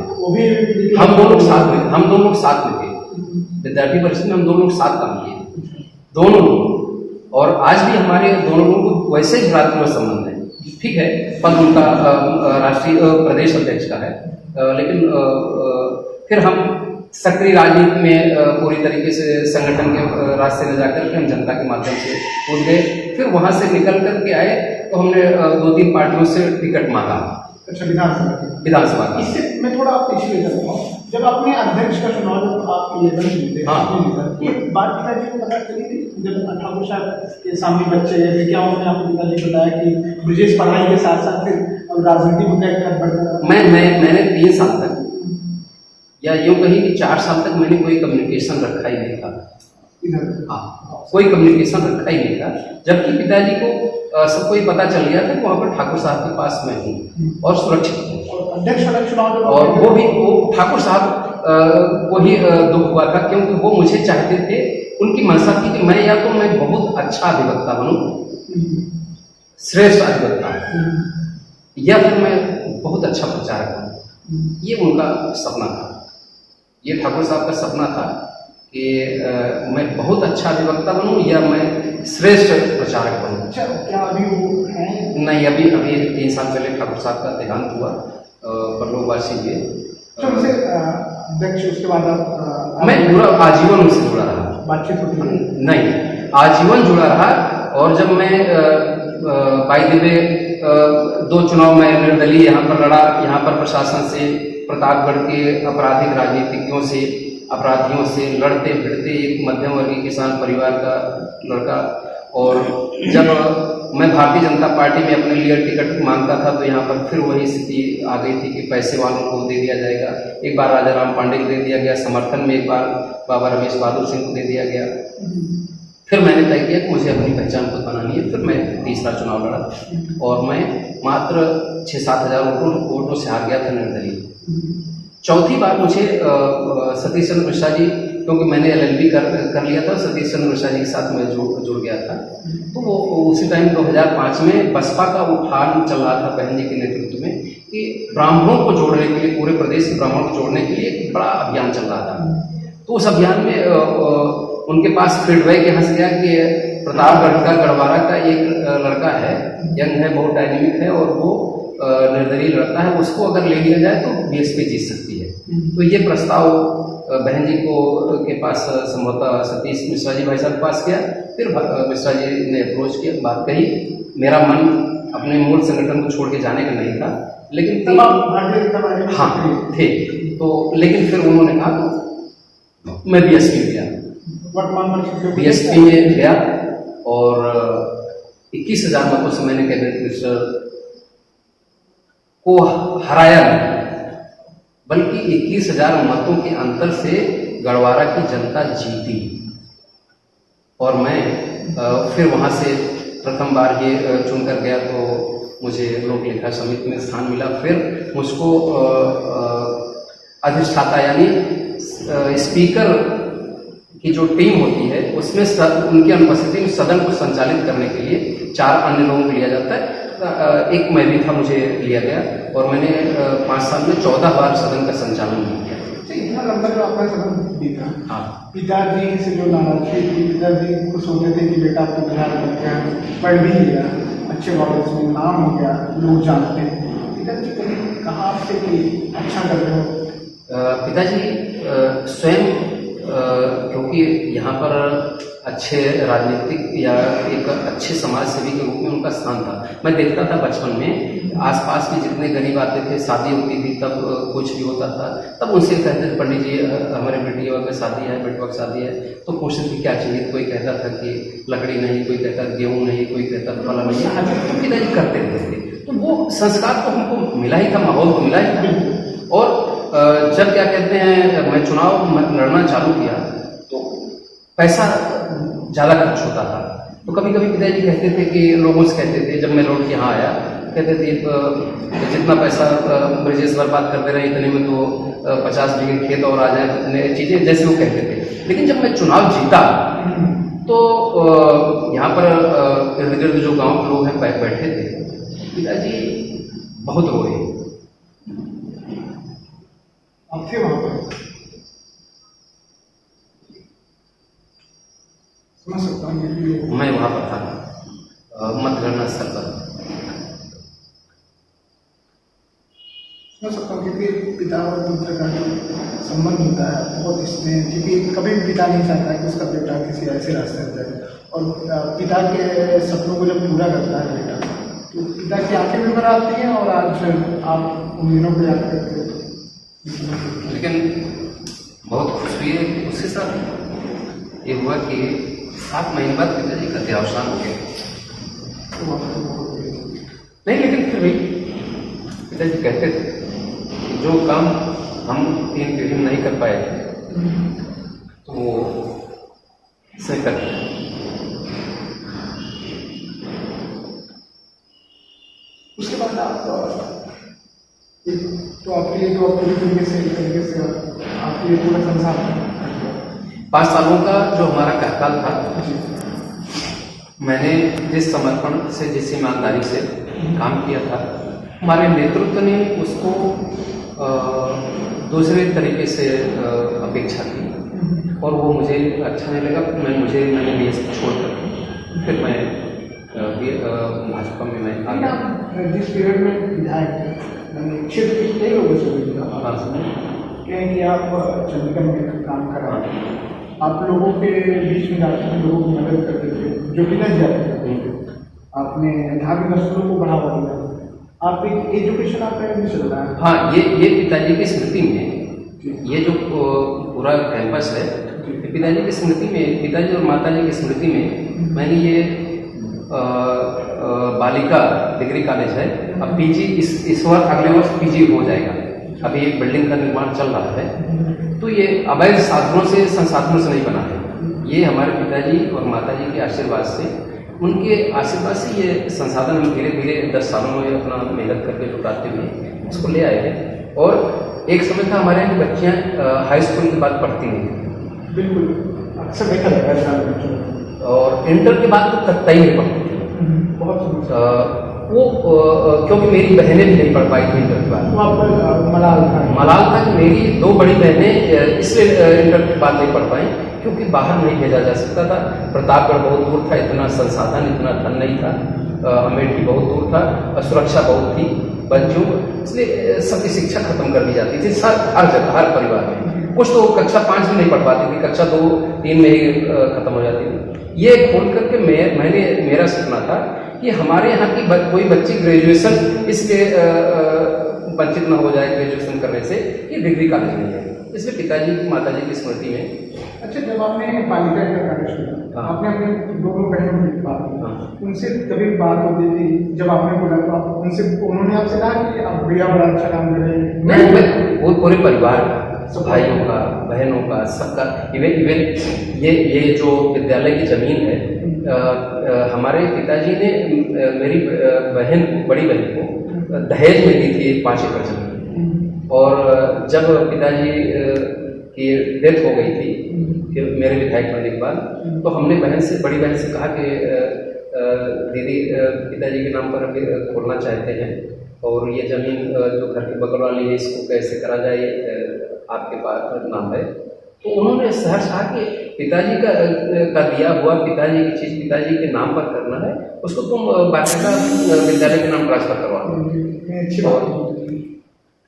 हम दोनों लोग साथ में थे विद्यार्थी परिषद में, हम दोनों लोग साथ काम किए, दोनों लोग। और आज भी हमारे दोनों लोगों को वैसे ही भ्रातृत्व संबंध है। ठीक है, पद उनका राष्ट्रीय प्रदेश अध्यक्ष का है, लेकिन फिर हम सक्रिय राजनीति में पूरी तरीके से संगठन के रास्ते में जाकर के हम जनता के माध्यम से कूद गए। फिर वहां से निकल करके आए तो हमने 2-3 पार्टियों से टिकट मांगा। अच्छा, विधानसभा का। इससे मैं थोड़ा आप पीछे ले जाता हूँ। जब अपने अध्यक्ष का चुनाव जब आप ये बन गए, हाँ, ये बात पिताजी को पता चली थी जब ठाकुर साहब के सामने बच्चे गए थे, क्या उन्होंने आपको पिताजी को बताया कि ब्रिजेश पढ़ाई के साथ साथ फिर राजनीति मुद्दा एक बढ़? मैंने 3 साल तक, या यूँ कहीं कि 4 साल तक मैंने कोई कम्युनिकेशन रखा ही नहीं था इधर। हाँ, कोई कम्युनिकेशन रखा ही नहीं था, जबकि पिताजी को सबको ये पता चल गया था कि वहाँ पर ठाकुर साहब के पास मैं हूँ और सुरक्षित हूँ। अध्यक्ष चुनाव, और वो ठाकुर साहब को ही दुख हुआ था, क्योंकि वो मुझे चाहते थे, उनकी मंशा थी कि मैं या तो मैं बहुत अच्छा अधिवक्ता बनूं, श्रेष्ठ अधिवक्ता, या फिर मैं बहुत अच्छा प्रचारक बनूं। ये उनका सपना था, ये ठाकुर साहब का सपना था कि मैं बहुत अच्छा अधिवक्ता बनूं या मैं श्रेष्ठ प्रचारक बनूं। अच्छा, क्या अभी वो है? नहीं, अभी 3 साल पहले ठाकुर साहब का देहांत हुआ, परलोकवासी हुए। अध्यक्ष उसके बाद मैं पूरा आजीवन उनसे जुड़ा रहा, बातचीत होती है? नहीं, आजीवन जुड़ा रहा। और जब मैं बाई द वे 2 चुनाव में निर्दलीय यहाँ पर लड़ा, यहाँ पर प्रशासन से, प्रतापगढ़ के आपराधिक राजनीतिज्ञों से, अपराधियों से लड़ते भिड़ते एक मध्यम वर्गीय किसान परिवार का लड़का। और जब मैं भारतीय जनता पार्टी में अपने लिए टिकट मांगता था तो यहाँ पर फिर वही स्थिति आ गई थी कि पैसे वालों को दे दिया जाएगा। एक बार राजा राम पांडे को दे दिया गया, समर्थन में एक बार बाबा रमेश बहादुर सिंह को दे दिया गया। फिर मैंने तय किया कि मुझे अपनी पहचान खुद बनानी है। फिर मैं तीसरा चुनाव लड़ा और मैं मात्र 6-7 हज़ार वोटों से हार गया था निर्दलीय। चौथी बार मुझे सतीश चंद्र मिश्रा जी, क्योंकि मैंने LLB कर लिया था, सतीश चंद्र मिश्रा जी के साथ मैं जुड़ गया था। तो वो उसी टाइम 2005 में बसपा का उठान चल रहा था बहन जी के नेतृत्व में कि ब्राह्मणों को जोड़ने के लिए, पूरे प्रदेश के ब्राह्मणों को जोड़ने के लिए एक बड़ा अभियान चल रहा था। तो उस अभियान में उनके पास फीडबैक यहाँ से गया कि प्रतापगढ़ का गढ़वारा का एक लड़का है, यंग है, बहुत डायनेमिक है और वो निर्दलीय लड़का है, उसको अगर ले लिया जाए तो BSP जीत सकती है। तो ये प्रस्ताव बहन जी को के पास संभवतः सतीश मिश्रा जी भाई साहब के पास गया। फिर मिश्रा जी ने अप्रोच किया, बात कही। मेरा मन अपने मूल संगठन को छोड़ के जाने का नहीं था, लेकिन हाँ थे तो, लेकिन फिर उन्होंने कहा तो मैं BSP गया, BSP में गया और 21,000 मतों से मैंने कैबिनेट मिनिस्टर को हराया नहीं, बल्कि 21,000 मतों के अंतर से गढ़वारा की जनता जीती और मैं फिर वहाँ से प्रथम बार ये चुनकर गया तो मुझे लोक लेखा समिति में स्थान मिला। फिर मुझको अधिष्ठाता यानी स्पीकर की जो टीम होती है उसमें उनकी अनुपस्थिति में सदन को संचालित करने के लिए 4 अन्य लोगों को लिया जाता है। एक मैं भी था, मुझे लिया गया और मैंने 5 साल में 14 बार सदन का संचालन किया। इतना लंबा जो आपका सदन बीता, हाँ, पिताजी से जो नाराजगी थी, पिताजी खुश होते थे कि बेटा आपको बिहार करके हैं, पढ़ भी लिया, अच्छे कॉलेज में नाम हो गया, लोग जानते हैं। पिताजी कभी कहा आपसे कि अच्छा कर रहे हो? पिताजी स्वयं क्योंकि यहाँ पर अच्छे राजनीतिक या एक अच्छे समाज सेवी के रूप में उनका स्थान था। मैं देखता था बचपन में आसपास के जितने गरीब आते थे, शादी होती थी तब कुछ भी होता था तब उनसे कहते थे पंडित जी हमारे बेटियों का शादी है, बेटवा की शादी है, तो पूछते थे क्या चाहिए। कोई कहता था कि लकड़ी नहीं, कोई कहता गेहूँ नहीं, कोई कहता फला नहीं, तो पिताजी करते रहते थे। तो वो संस्कार तो हमको मिला ही था, माहौल तो मिला ही था। और जब क्या कहते हैं मैं चुनाव लड़ना चालू किया तो पैसा ज़्यादा खर्च होता था। तो कभी कभी पिताजी कहते थे कि लोगों से कहते थे, जब मैं लौट के यहाँ आया कहते थे जितना पैसा ब्रजेश बर्बाद करते रहे इतने में तो 50 बीघे खेत और आ जाए, इतने चीज़ें जैसे वो कहते थे। लेकिन जब मैं चुनाव जीता तो यहाँ पर इर्द गिर्द जो गाँव के लोग हैं बैठे थे, पिताजी बहुत रोए। आप थे वहाँ पर? समझ सकता हूँ मैं वहाँ पर था मतगणना स्थल पर। समझ सकता हूँ क्योंकि पिता और पुत्र का जो संबंध होता है बहुत इसमें, क्योंकि कभी भी पिता नहीं चाहता कि उसका बेटा किसी ऐसे रास्ते पर जाए, और पिता के सपनों को जब पूरा करता है बेटा तो पिता की आंखें भी भर आती हैं। और आज आप उन दिनों को याद करते हो। लेकिन बहुत खुश हुई है कि उसके साथ ये हुआ कि 7 महीने बाद पिताजी का देहावसान हो गया। नहीं, लेकिन फिर भी पिताजी कहते थे कि जो काम हम 3 पीढ़ी में नहीं कर पाए थे तो वो इसे कर दिया। उसके बाद आप तो आपके लिए तो पूरी तरीके से आपके लिए पूरा संसार 5 सालों का जो हमारा कार्यकाल था, मैंने जिस समर्पण से, जिस ईमानदारी से काम किया था, हमारे नेतृत्व ने उसको दूसरे तरीके से अपेक्षा की और वो मुझे अच्छा नहीं लगा। मैंने बीएसपी छोड़कर फिर मैं भाजपा में मैं आ गया। जिस पीरियड में विधायक थे क्षेत्र के कई लोगों से कहें कि आप चंडीगढ़ में काम कर रहे हैं, आप लोगों के बीच में जाते थे, लोगों की मदद करते थे, जो कि नहीं जाते थे, आपने धार्मिक स्थलों को बढ़ावा दिया, आप एक एजुकेशन आपका भी चल रहा है। हाँ, ये पिताजी की स्मृति में, ये जो पूरा कैंपस है पिताजी की स्मृति में, पिताजी और माताजी की स्मृति में मैंने ये बालिका डिग्री कॉलेज है। अब पीजी इस वर्ष, अगले वर्ष पीजी हो जाएगा। अभी एक बिल्डिंग का निर्माण चल रहा है। तो ये अवैध साधनों से, संसाधनों से नहीं बना है, ये हमारे पिताजी और माताजी के आशीर्वाद से, उनके आशीर्वाद से ये संसाधन हम धीरे धीरे 10 सालों में अपना मेहनत करके जुटाते हुए उसको ले आए हैं। और एक समय था हमारे यहाँ की बच्चियाँ हाई स्कूल के बाद पढ़ती नहीं थी। बिल्कुल, अक्सर देखा जाता है। और इंटर के बाद तो कतई नहीं पढ़ती थी। बहुत वो क्योंकि मेरी बहनें भी नहीं पढ़ पाई थी इंटर के बाद। वो आप मलाल था कि मेरी 2 बड़ी बहनें इसलिए इंटर के बाद नहीं पढ़ पाई क्योंकि बाहर नहीं भेजा जा सकता था। प्रतापगढ़ बहुत दूर था, इतना संसाधन, इतना धन नहीं था। अमेठी बहुत दूर था, सुरक्षा बहुत थी बच्चों, इसलिए सबकी शिक्षा खत्म कर दी जाती थी हर जगह, हर परिवार में। कुछ तो कक्षा 5 में नहीं पढ़ पाती थी, कक्षा 2-3 में ही खत्म हो जाती थी। ये खोल करके मेरा सपना था कि हमारे यहाँ की कोई बच्ची ग्रेजुएशन इसलिए वंचित न हो जाए ग्रेजुएशन करने से, ये डिग्री कॉलेज नहीं है। इसलिए पिताजी की माताजी की स्मृति में। अच्छा, जब आपने बालिका का कार्य शुरू, आपने अपने 2 बहनों की बात की, उनसे कभी बात होती थी? जब आपने बोला तो आप उनसे, उन्होंने आपसे कहा कि आप भैया बड़ा अच्छा काम कर रहे हैं? नहीं, वो पूरे परिवार का, भाइयों का, बहनों का, सबका। इवन ये जो विद्यालय की ज़मीन है, हमारे पिताजी ने मेरी बहन को, बड़ी बहन को दहेज में दी थी 5 एकड़ ज़मीन। और जब पिताजी की डेथ हो गई थी, फिर मेरे विधायक बनने के बाद, तो हमने बड़ी बहन से कहा कि दीदी पिताजी के नाम पर अभी खोलना चाहते हैं, और ये ज़मीन जो घर के बगल वाली है इसको कैसे करा जाए, आपके पास नाम है। तो उन्होंने सहसा कि पिताजी का दिया हुआ, पिताजी की चीज़ पिताजी के नाम पर करना है, उसको तुम बाकायदा विद्यालय के नाम ट्रांसफर करवा दो।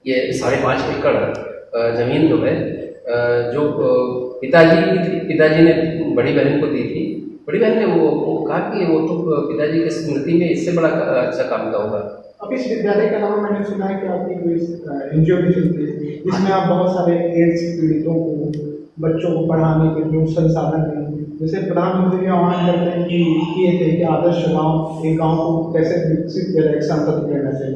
ये 5.5 एकड़ ज़मीन जो है, जो पिताजी की थी, पिताजी ने बड़ी बहन को दी थी। बड़ी बहन ने वो कहा कि वो तो पिताजी की स्मृति में इससे बड़ा अच्छा काम का होगा। अब इस विद्यालय का नाम मैंने सुना है कि आपकी कोई एनजीओ भी चलती है, जिसमें आप बहुत सारे एड्स पीड़ितों को, बच्चों को पढ़ाने के जो संसाधन हैं, जैसे प्रधानमंत्री आह्वान करते हैं कि किए थे कि आदर्श गाँव, एक गाँव को कैसे विकसित किया जाए, एक सांसद प्रेरणा से।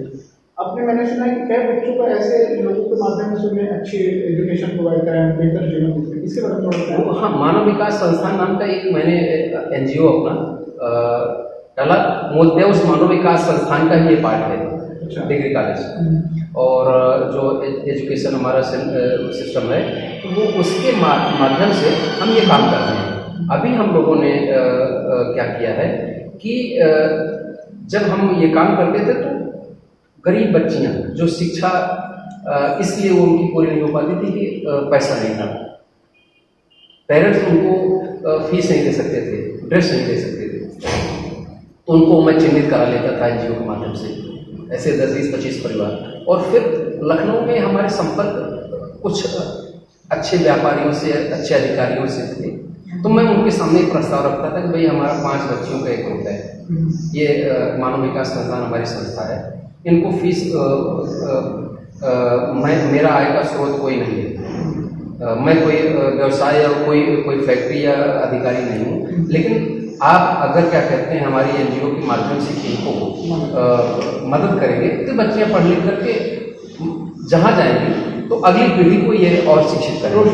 अपने मैंने सुना है कि कई बच्चों को ऐसे लोगों के माध्यम से उन्हें अच्छी एजुकेशन प्रोवाइड कराएं, बेहतर जीवन दें, इसके बारे में थोड़ा। हाँ, मानव विकास संस्थान नाम का एक मैंने एनजीओ अपना डाला। मूलतः उस मानव विकास संस्थान का ही ये पार्ट है, डिग्री कॉलेज। और जो एजुकेशन हमारा सिस्टम है, तो वो उसके माध्यम से हम ये काम कर रहे हैं। अभी हम लोगों ने क्या किया है कि जब हम ये काम करते थे तो गरीब बच्चियाँ जो शिक्षा इसलिए वो उनकी पूरी नहीं हो पाती थी कि पैसा नहीं था, पेरेंट्स उनको फीस नहीं दे सकते थे, ड्रेस नहीं दे सकते थे, तो उनको मैं चिन्हित करा लेता था एनजीओ के माध्यम से, ऐसे 10-20-25 परिवार। और फिर लखनऊ में हमारे संपर्क कुछ अच्छे व्यापारियों से, अच्छे अधिकारियों से थे, तो मैं उनके सामने एक प्रस्ताव रखता था कि भाई हमारा 5 बच्चियों का एक ग्रुप है, ये मानव विकास संस्थान हमारी संस्था है, इनको फीस मेरा आय का स्रोत कोई नहीं है, मैं कोई व्यवसाय या कोई फैक्ट्री या अधिकारी नहीं हूँ, लेकिन आप अगर क्या कहते हैं हमारी एनजीओ के माध्यम से इनको मदद करेंगे तो बच्चियाँ पढ़ लिख करके जहाँ जाएंगी तो अगली पीढ़ी को ये और शिक्षित करेंगे।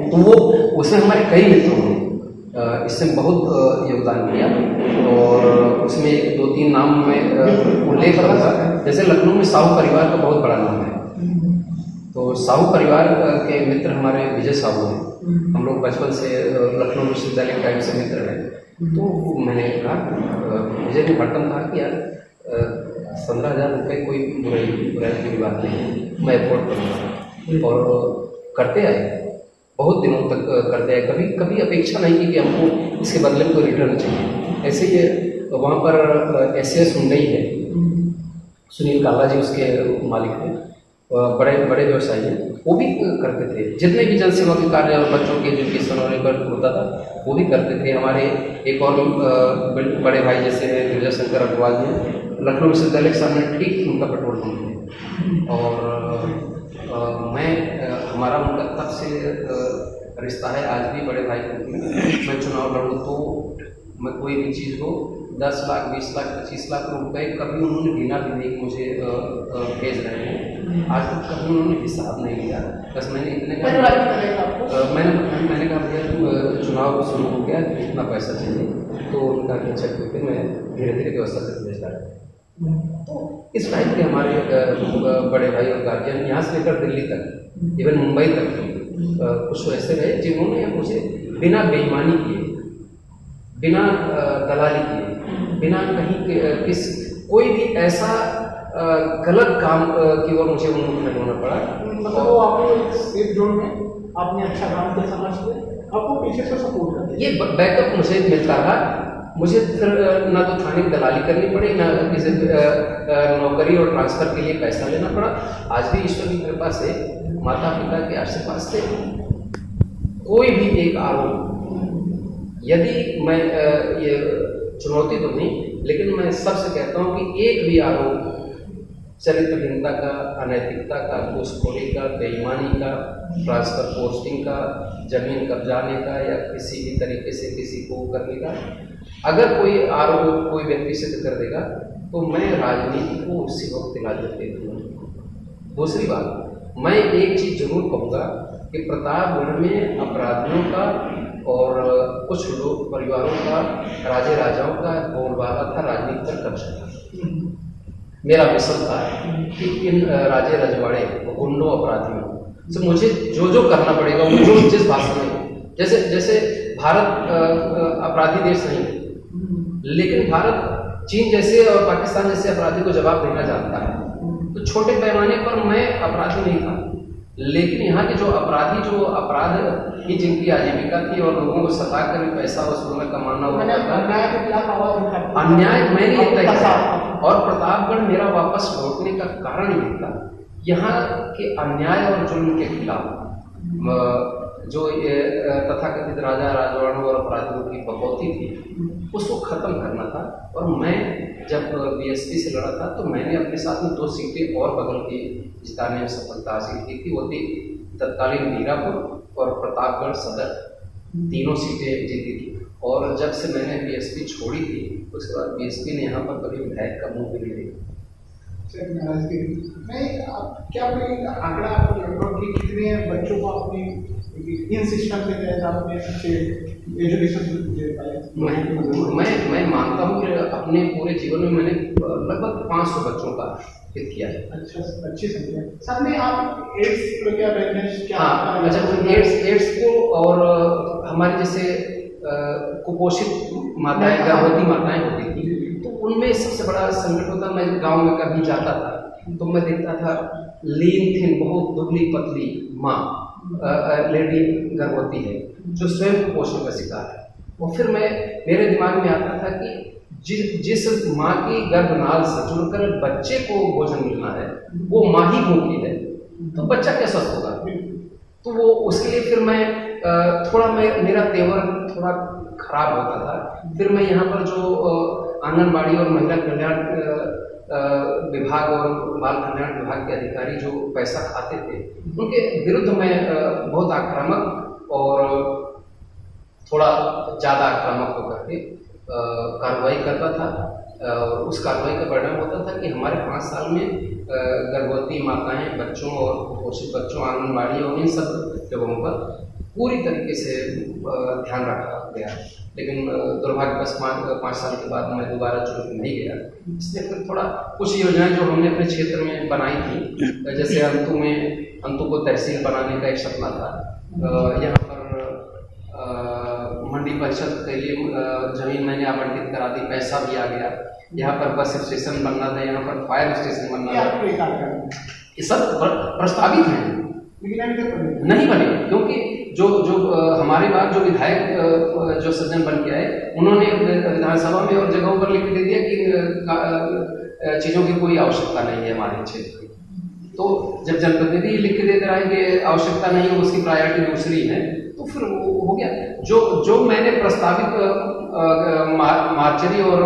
तो वो उसमें हमारे कई मित्रों ने इससे बहुत योगदान दिया, और उसमें 2-3 नाम में उल्लेख करूँगा। जैसे लखनऊ में साहू परिवार का बहुत बड़ा नाम है, तो साहू परिवार के मित्र हमारे विजय साहू हैं। हम लोग बचपन से लखनऊ विश्वविद्यालय टाइम से मित्र हैं। तो मैंने कहा, विजय ने भटकम कहा कि यार 15,000 रुपये कोई बुराई की बात नहीं है, मैं एफोर्ड करूँगा। और करते आए, बहुत दिनों तक करते आए, कभी अपेक्षा नहीं की कि हमको इसके बदले में कोई रिटर्न चाहिए। ऐसे ही वहाँ पर एस हुंडई है, सुनील काला जी उसके मालिक हैं, बड़े व्यवसायी हैं, वो भी करते थे। जितने भी जनसेवा के कार्य और बच्चों के एजुकेशन और होता था वो भी करते थे। हमारे एक और बड़े भाई जैसे गिरजा शंकर अग्रवाल जी, लखनऊ विश्वविद्यालय के सामने ठीक उनका पेट्रोल पंप है, और हमारा उनका तब से रिश्ता है, आज भी बड़े भाई को मैं चुनाव लड़ूँ तो मैं कोई भी चीज़ हो 10 लाख 20 लाख 25 लाख रुपए कभी उन्होंने गिना भी नहीं, मुझे भेज रहे हैं। आज तक कभी उन्होंने हिसाब नहीं लिया, बस मैंने इतने मैंने कहा भैया चुनाव शुरू हो गया, इतना पैसा चाहिए, तो उनका अच्छा फिर मैं धीरे धीरे व्यवस्था से भेज रहा है। तो इस टाइप के हमारे बड़े भाई और गार्जियन यहाँ से लेकर दिल्ली तक, इवन मुंबई तक कुछ ऐसे रहे जिन्होंने मुझे बिना बेईमानी किए, बिना दलाली किए, बिना कहीं कोई भी ऐसा गलत काम की ओर मुझे उन्मुख नहीं होना पड़ा। मतलब वो आपको एक सेफ जोन में आपने अच्छा काम किया समझते, आपको पीछे से सपोर्ट करते, ये बैकअप मुझे मिलता रहा। मुझे फिर ना तो थाने की दलाली करनी पड़ी, ना किसी नौकरी और ट्रांसफ़र के लिए पैसा लेना पड़ा। आज भी ईश्वर की कृपा से माता पिता के आशीर्वाद से कोई भी एक आरोप, यदि मैं ये चुनौती तो नहीं, लेकिन मैं सबसे कहता हूँ कि एक भी आरोप चरित्रहीनता का, अनैतिकता का, घूसखोरी का, बेईमानी का, ट्रांसफ़र पोस्टिंग का, जमीन कब्जाने का या किसी भी तरीके से किसी को करने का, अगर कोई आरोप कोई व्यक्ति सिद्ध कर देगा तो मैं राजनीति को उसी वक्त दिला देती हूँ। दूसरी बात, मैं एक चीज़ जरूर कहूँगा कि प्रतापगढ़ में अपराधियों का और कुछ लोग परिवारों का, राजे राजाओं का बोलबाला था, राजनीति पर कब्जा था। मेरा मिशन था कि इन राजे रजवाड़े गुंडों अपराधियों से मुझे जो जो करना पड़ेगा, वो जो जिस भाषा में, जैसे जैसे भारत अपराधी देश नहीं, लेकिन भारत चीन जैसे और पाकिस्तान जैसे अपराधी को जवाब देना जानता है। तो छोटे पैमाने पर मैं अपराधी नहीं था, लेकिन यहाँ के जो अपराधी, जो अपराध की जिनकी आजीविका थी और लोगों को सता कर पैसा वसूलने का मानना होता था, अन्याय मैंने ये तय किया। और प्रतापगढ़ मेरा वापस लौटने का कारण ये था, यहाँ के अन्याय और जुल्म के खिलाफ जो ये तथाकथित राजा राजवाड़ों और अपराधियों की बकौती थी, उसको खत्म करना था। और मैं जब बीएसपी से लड़ा था, तो मैंने अपने साथ में 2 सीटें और बगल की जिताने में सफलता हासिल की थी। वो थी तत्कालीन मीरापुर और प्रतापगढ़ सदर, तीनों सीटें जीती थी। और जब से मैंने बीएसपी छोड़ी थी, उसके बाद बीएसपी ने यहाँ पर कभी विधायक का मुंह भी नहीं देखा। क्या आंकड़ा लगभग कि कितने बच्चों को अपने इन सिस्टम के तहत आपने अच्छे एजुकेशन दे पाए? मैं मानता हूँ कि अपने पूरे जीवन में मैंने लगभग 500 बच्चों का हित किया है। अच्छा, अच्छी संख्या। साथ में आप एड्स को क्या अवेयरनेस क्या? हाँ, अच्छा, एड्स को और हमारी जैसे कुपोषित माताएं, गर्भवती माताएं होती थी, तो उनमें सबसे बड़ा संकट होता। मैं गांव में कभी जाता था तो मैं देखता था लीन थिन, बहुत दुबली पतली माँ, लेडी गर्भवती है, जो स्वयं कुपोषण का शिकार है। और फिर मेरे दिमाग में आता था कि जिस माँ की गर्भनाल से जुड़कर बच्चे को भोजन मिलना है, वो माँ ही भूखी है, तो बच्चा कैसा होगा? तो वो उसके लिए फिर मैं थोड़ा मेरा तेवर थोड़ा खराब होता था। फिर मैं यहाँ पर जो आंगनबाड़ी और महिला कल्याण विभाग और बाल कल्याण विभाग के अधिकारी जो पैसा खाते थे, उनके विरुद्ध मैं बहुत आक्रामक और थोड़ा ज़्यादा आक्रामक होकर के कार्रवाई करता था। उस कार्रवाई का परिणाम होता था कि हमारे 5 साल में गर्भवती माताएं, बच्चों और कुपोषित बच्चों, आंगनबाड़ी और इन सब जगहों पर पूरी तरीके से ध्यान रखा गया। लेकिन दुर्भाग्यवश 5 साल के बाद मैं दोबारा चुन नहीं गया। इसलिए फिर थोड़ा कुछ योजनाएं जो हमने अपने क्षेत्र में बनाई थी, जैसे अंतु को तहसील बनाने का एक सपना था। यहाँ पर मंडी परिषद के लिए जमीन मैंने आवंटित करा दी, पैसा भी आ गया। यहाँ पर बस स्टेशन बनना था, यहाँ पर फायर स्टेशन बनना था। ये सब प्रस्तावित हैं, लेकिन नहीं बने, क्योंकि जो हमारे बाद जो विधायक जो सज्जन बन के आए, उन्होंने विधानसभा में और जगहों पर लिख दे दिया कि चीज़ों की कोई आवश्यकता नहीं है हमारे क्षेत्र में। तो जब जनप्रतिनिधि लिख के दे रहा है कि आवश्यकता नहीं है, उसकी प्रायोरिटी दूसरी है, तो फिर वो हो गया। जो मैंने प्रस्तावित मार्चरी और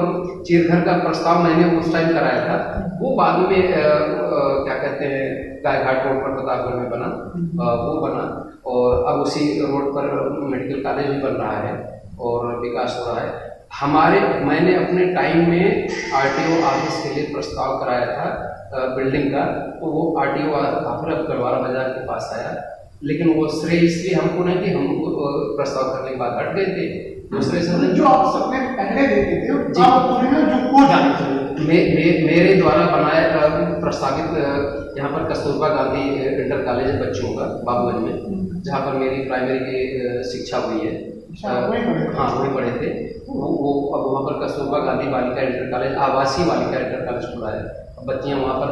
चीरघर का प्रस्ताव मैंने उस टाइम कराया था, वो बाद में क्या कहते हैं गायघाट रोड पर प्रतापगढ़ में बना, वो बना। और अब उसी रोड पर मेडिकल कॉलेज भी बन रहा है और विकास हो रहा है। मैंने अपने टाइम में आरटीओ ऑफिस के लिए प्रस्ताव कराया था बिल्डिंग का, तो वो आरटीओ ऑफिस गढ़वारा बाजार के पास आया, लेकिन वो श्रेय इसलिए हमको नहीं कि हम प्रस्ताव करने के बाद हट गए थे। दूसरे से जो आप सपने पहले देते थे, जो हो जाने चाहिए, मेरे द्वारा बनाया प्रस्तावित यहाँ पर कस्तूरबा गांधी इंटर कॉलेज है बच्चों का बाबूगंज में, जहाँ पर मेरी प्राइमरी की शिक्षा हुई है। हाँ, वहीं पढ़े थे। वो अब वहाँ पर कस्तूरबा गांधी बालिका इंटर कॉलेज, आवासीय बालिका इंटर कॉलेज खुला है। बच्चियाँ वहाँ पर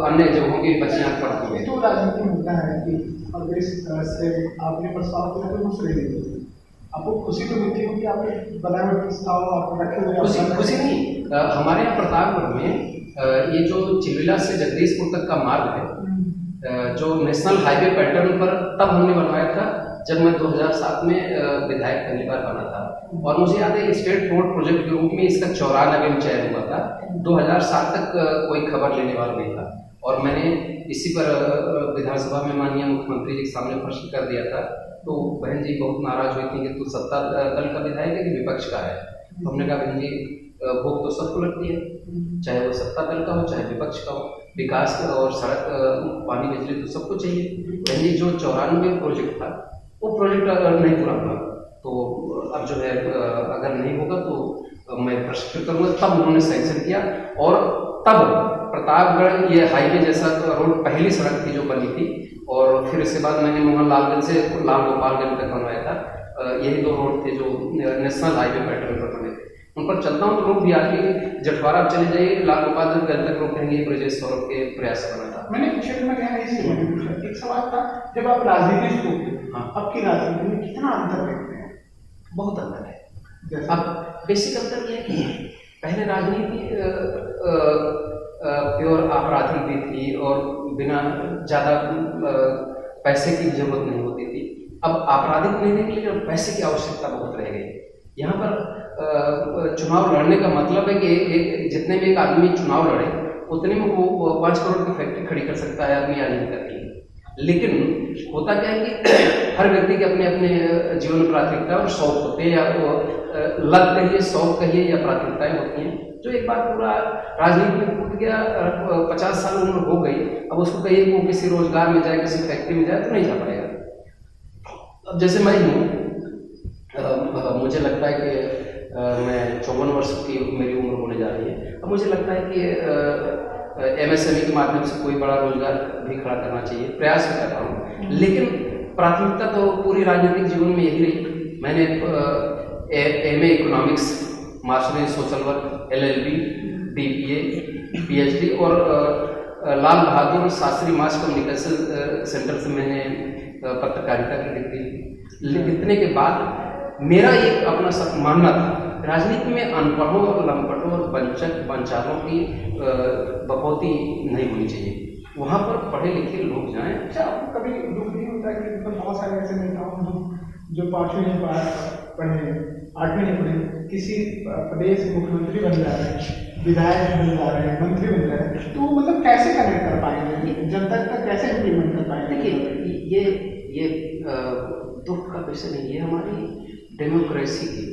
अन्य जगहों की बच्चियाँ पढ़ती हैं। तो राजनीति होता है कि अगर इस तरह से आपने प्रस्ताव किया तो मुझसे नहीं देते, आपको खुशी तो मिलती होगी, आपने बनाए हुए प्रस्ताव आप रखे हुए? खुशी नहीं। हमारे यहाँ प्रतापगढ़ में ये जो चिलविला से जगदीशपुर तक का मार्ग है, जो नेशनल हाईवे पैटर्न पर तब हमने बनवाया था जब मैं 2007 में विधायक पहली बार बना था। और मुझे याद है स्टेट रोड प्रोजेक्ट के रूप में इसका 94वें चयन हुआ था। 2007 तक कोई खबर लेने वाला नहीं था, और मैंने इसी पर विधानसभा में माननीय मुख्यमंत्री जी के सामने प्रश्न कर दिया था। तो बहन जी बहुत नाराज हुई थी कि तू सत्ता दल का विधायक है कि विपक्ष का है। तो हमने कहा बहन जी, भूख तो सबको लगती है, चाहे वो सत्ता दल का हो चाहे विपक्ष का हो। विकास और सड़क, पानी, बिजली तो सबको चाहिए। बहन जी जो 94 प्रोजेक्ट था वो प्रोजेक्ट अगर नहीं पूरा हुआ तो अब जो है अगर नहीं होगा तो मैं प्रशिक्षित करूँगा। तब उन्होंने सैंक्शन किया और तब प्रतापगढ़ ये हाईवे जैसा रोड पहली सड़क थी जो बनी थी, और फिर इसके बाद मैंने मोहन लालगंज से लाल गोपालगंज तक बनवाया था। यही दो रोड थे जो नेशनल हाईवे पैटर्न पर बने थे, उन पर चलता हूँ तो लोग भी आके जटवारा आप चले जाइए लाल गोपालगंज तक लोग कहेंगे ब्रजेश सौरभ के प्रयास बना था। मैंने क्षेत्र में गया इसलिए मैंने पूछा, एक सवाल था जब आप राजनीति से होते हाँ। अब की राजनीति में कितना अंतर देखते हैं? बहुत अंतर है। जैसे अब बेसिक अंतर यह है कि पहले राजनीति प्योर आपराधिक भी थी और बिना ज़्यादा पैसे की जरूरत नहीं होती थी। अब आपराधिक लेने के लिए पैसे की आवश्यकता बहुत रह गई। यहाँ पर चुनाव लड़ने का मतलब है कि जितने में एक आदमी चुनाव लड़े उतने में वो 5 करोड़ की फैक्ट्री खड़ी कर सकता है आदमी आजीविका के लिए। लेकिन होता क्या है कि हर व्यक्ति के अपने अपने जीवन में प्राथमिकता और शौक होते हैं, या तो लत कहिए, शौक कहिए, या प्राथमिकताएं होती हैं। जो एक बार पूरा राजनीति में कूद गया, 50 साल उम्र हो गई, अब उसको कहिए कि वो किसी रोजगार में जाए, किसी फैक्ट्री में जाए तो नहीं जा पाएगा। अब जैसे मैं हूँ, मुझे लगता है कि मैं 54 वर्ष की मेरी उम्र होने जा रही है। अब मुझे लगता है कि MSME के माध्यम से कोई बड़ा रोजगार भी खड़ा करना चाहिए, प्रयास भी कर रहा हूँ। लेकिन प्राथमिकता तो पूरी राजनीतिक जीवन में यही रही। मैंने MA economics, master in social work, LLB, BBA, PhD और Lal Bahadur Shastri mass communication centre से मैंने पत्रकारिता की डिग्री लिखने के बाद मेरा एक अपना सब मानना था, राजनीति में अनपढ़ों और लंपटों और वंचारों की बकौती नहीं होनी चाहिए। वहाँ पर पढ़े लिखे लोग जाएं। अच्छा, आपको कभी दुख नहीं होता कि मतलब बहुत सारे ऐसे नेता जो 5वीं नहीं पढ़े, 8वीं नहीं पढ़े, किसी प्रदेश के मुख्यमंत्री बन जा रहे हैं, विधायक बन जा रहे हैं, मंत्री बन जा रहे हैं, तो मतलब कैसे कनेक्ट कर पाएंगे, जनता तक कैसे इम्प्लीमेंट कर पाएंगे? देखिए, ये दुख का विषय नहीं, ये हमारी डेमोक्रेसी की,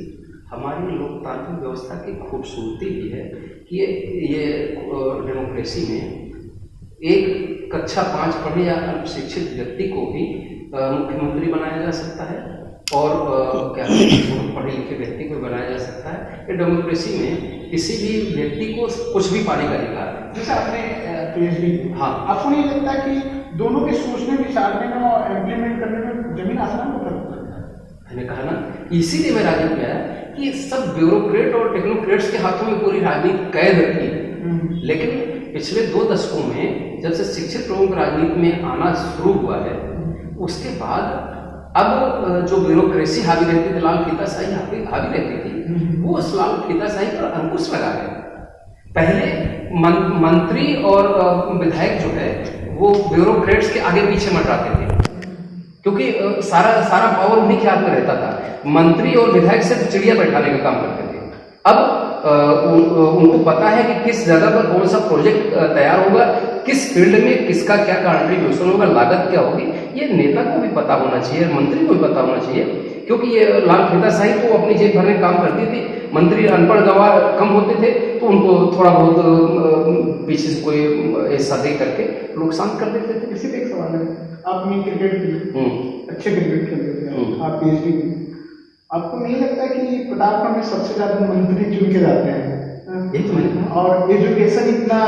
हमारी लोकतांत्रिक व्यवस्था की खूबसूरती भी है कि ये डेमोक्रेसी में एक कक्षा 5 पढ़े या अल्प शिक्षित व्यक्ति को भी मुख्यमंत्री बनाया जा सकता है और क्या पढ़े लिखे व्यक्ति को बनाया जा सकता है। ये डेमोक्रेसी में किसी भी व्यक्ति को कुछ भी पाने का अधिकार है। जैसे आपने PhD, हाँ, आपको नहीं लगता कि दोनों के सोचने विचारने में और इम्प्लीमेंट करने में जमीन आसमान का फर्क होता है? मैंने कहा ना, इसीलिए मैं राजनीति में आया कि सब ब्यूरोक्रेट और टेक्नोक्रेट्स के हाथों में पूरी राजनीति कैद रखी है। लेकिन पिछले 2 दशकों में जब से शिक्षित लोगों को राजनीति में आना शुरू हुआ है, उसके बाद अब जो ब्यूरोक्रेसी हावी रहती थी, लाल फीताशाही हावी रहती थी, वो उस लाल फीताशाही पर अंकुश लगा है। पहले मंत्री और विधायक जो है वो ब्यूरोक्रेट्स के आगे पीछे मंडराते थे, क्योंकि सारा पावर उन्हीं के हाथ में रहता था। मंत्री और विधायक सिर्फ चिड़िया बैठाने का काम करते थे। अब उनको पता है कि किस जगह पर कौन सा प्रोजेक्ट तैयार होगा, किस फील्ड में किसका क्या कंट्रीब्यूशन होगा, लागत क्या होगी, ये नेता को भी पता होना चाहिए, मंत्री को भी पता होना चाहिए। क्योंकि ये लाल फीताशाही तो अपनी जेब भरने काम करती थी। मंत्री अनपढ़ गवार कम होते थे तो उनको थोड़ा बहुत पीछे से कोई ऐसा दे करके लोग शांत कर देते थे। इसी पे एक सवाल है, आपने क्रिकेट अच्छे क्रिकेट खेलते थे, आप PhD, आपको नहीं लगता कि प्रतापगढ़ में सबसे ज्यादा मंत्री चुन के जाते हैं? ये तो मैंने कहा। और एजुकेशन इतना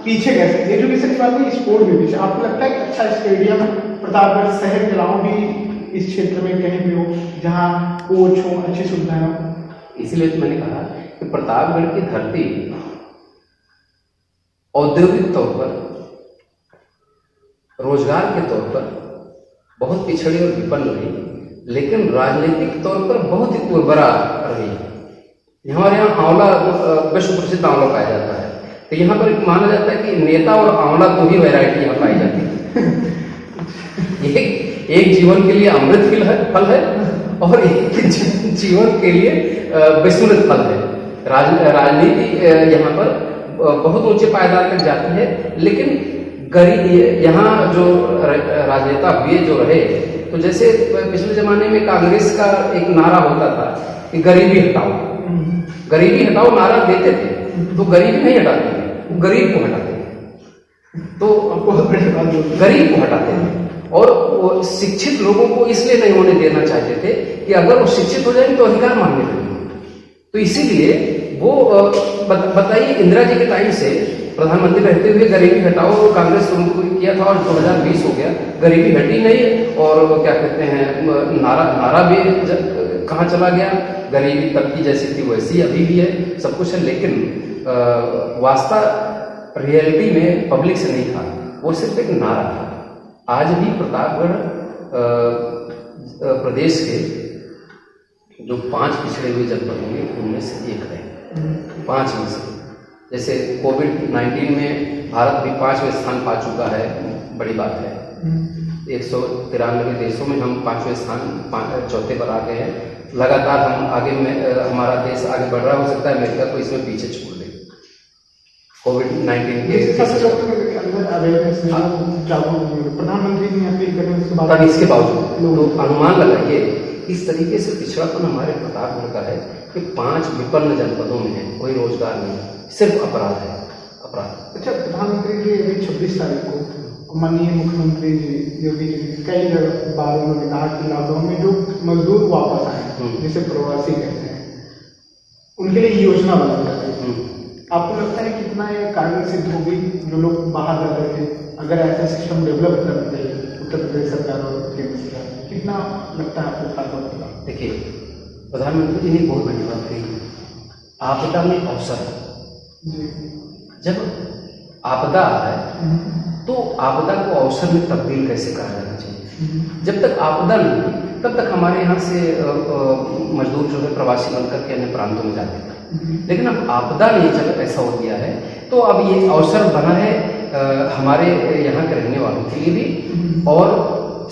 पीछे कैसे? एजुकेशन की बात नहीं, स्पोर्ट भी पीछे। आपको लगता है कि अच्छा स्टेडियम प्रतापगढ़ शहर के अलावा भी इस क्षेत्र में कहीं भी हो जहाँ कोच हो, अच्छी सुविधाएं हो? इसलिए तो मैंने कहा कि प्रतापगढ़ की धरती औद्योगिक तौर पर, रोजगार के तौर पर बहुत पिछड़ी और विपन्न रही, लेकिन राजनीतिक तौर पर बहुत ही उर्वरा रही। हमारे यहाँ आंवला विश्व प्रसिद्ध आंवला पाया जाता है, तो यहाँ पर माना जाता है कि नेता और आंवला 2 ही वैरायटी यहाँ पाई जाती है। एक जीवन के लिए अमृत फल है और एक जीवन के लिए विस्मृत फल है। राजनीति यहाँ पर बहुत ऊंचे पायदान तक जाती है, लेकिन गरीब यहाँ जो राजनेता हुए जो रहे, तो जैसे पिछले जमाने में कांग्रेस का एक नारा होता था कि गरीबी हटाओ, गरीबी हटाओ नारा देते थे, तो गरीबी नहीं हटाते थे, गरीब को हटाते थे। तो बहुत बड़ी बात, गरीब को हटाते थे। और वो शिक्षित लोगों को इसलिए नहीं होने देना चाहते थे कि अगर वो शिक्षित हो जाएंगे तो अधिकार मांगने लगेंगे। तो इसीलिए वो बताइए, इंदिरा जी के टाइम से प्रधानमंत्री रहते हुए गरीबी हटाओ कांग्रेस ने उनको किया था, और 2020 हो गया, गरीबी हटी नहीं, और क्या कहते हैं नारा भी कहाँ चला गया, गरीबी तब की जैसी थी वैसी अभी भी है, सब कुछ है, लेकिन वास्तव रियलिटी में पब्लिक से नहीं था, वो सिर्फ एक नारा था। आज भी प्रतापगढ़ प्रदेश के जो 5 पिछड़े हुए जनपद होंगे उनमें से एक है, 5 में से। जैसे कोविड-19 में भारत भी 5वें स्थान पा चुका है, बड़ी बात है। 193 देशों में हम 5वें स्थान, चौथे पर आ गए हैं। लगातार हम आगे में हमारा देश आगे बढ़ रहा, हो सकता है अमेरिका को इसमें पीछे छोड़ दे कोविड-19 के। प्रधानमंत्री ने अपील करें उसके बाद, इसके बावजूद तो अनुमान लगाइए इस तरीके से पिछड़ापन हमारे प्रतापगढ़ का है कि 5 विपन्न जनपदों में है, कोई रोजगार नहीं, सिर्फ अपराध है, अपराध। अच्छा, प्रधानमंत्री जी अभी 26 तारीख को माननीय मुख्यमंत्री योगी जी कई बार उन्होंने कहा कि लॉकडाउन में जो मजदूर वापस आए, जिसे प्रवासी कहते हैं, उनके लिए योजना बनाई जा रही है। आपको लगता है कितना ये कारगर सिद्ध होगी? जो लोग बाहर रह रहे थे, अगर ऐसा सिस्टम डेवलप करना चाहिए उत्तर प्रदेश सरकार और केंद्र सरकार, कितना लगता है आपको कारगर होगा? देखिए, प्रधानमंत्री जी ने बहुत बड़ी बात कही, आपदा में अवसर। जब आपदा है तो आपदा को अवसर में तब्दील कैसे करा जाना चाहिए। जब तक आपदा नहीं तब तक हमारे यहाँ से मजदूर जो है प्रवासी बनकर के अन्य प्रांतों में जाते थे, लेकिन अब आपदा नहीं, जब ऐसा हो गया है तो अब ये अवसर बना है हमारे यहाँ के रहने वालों के लिए भी और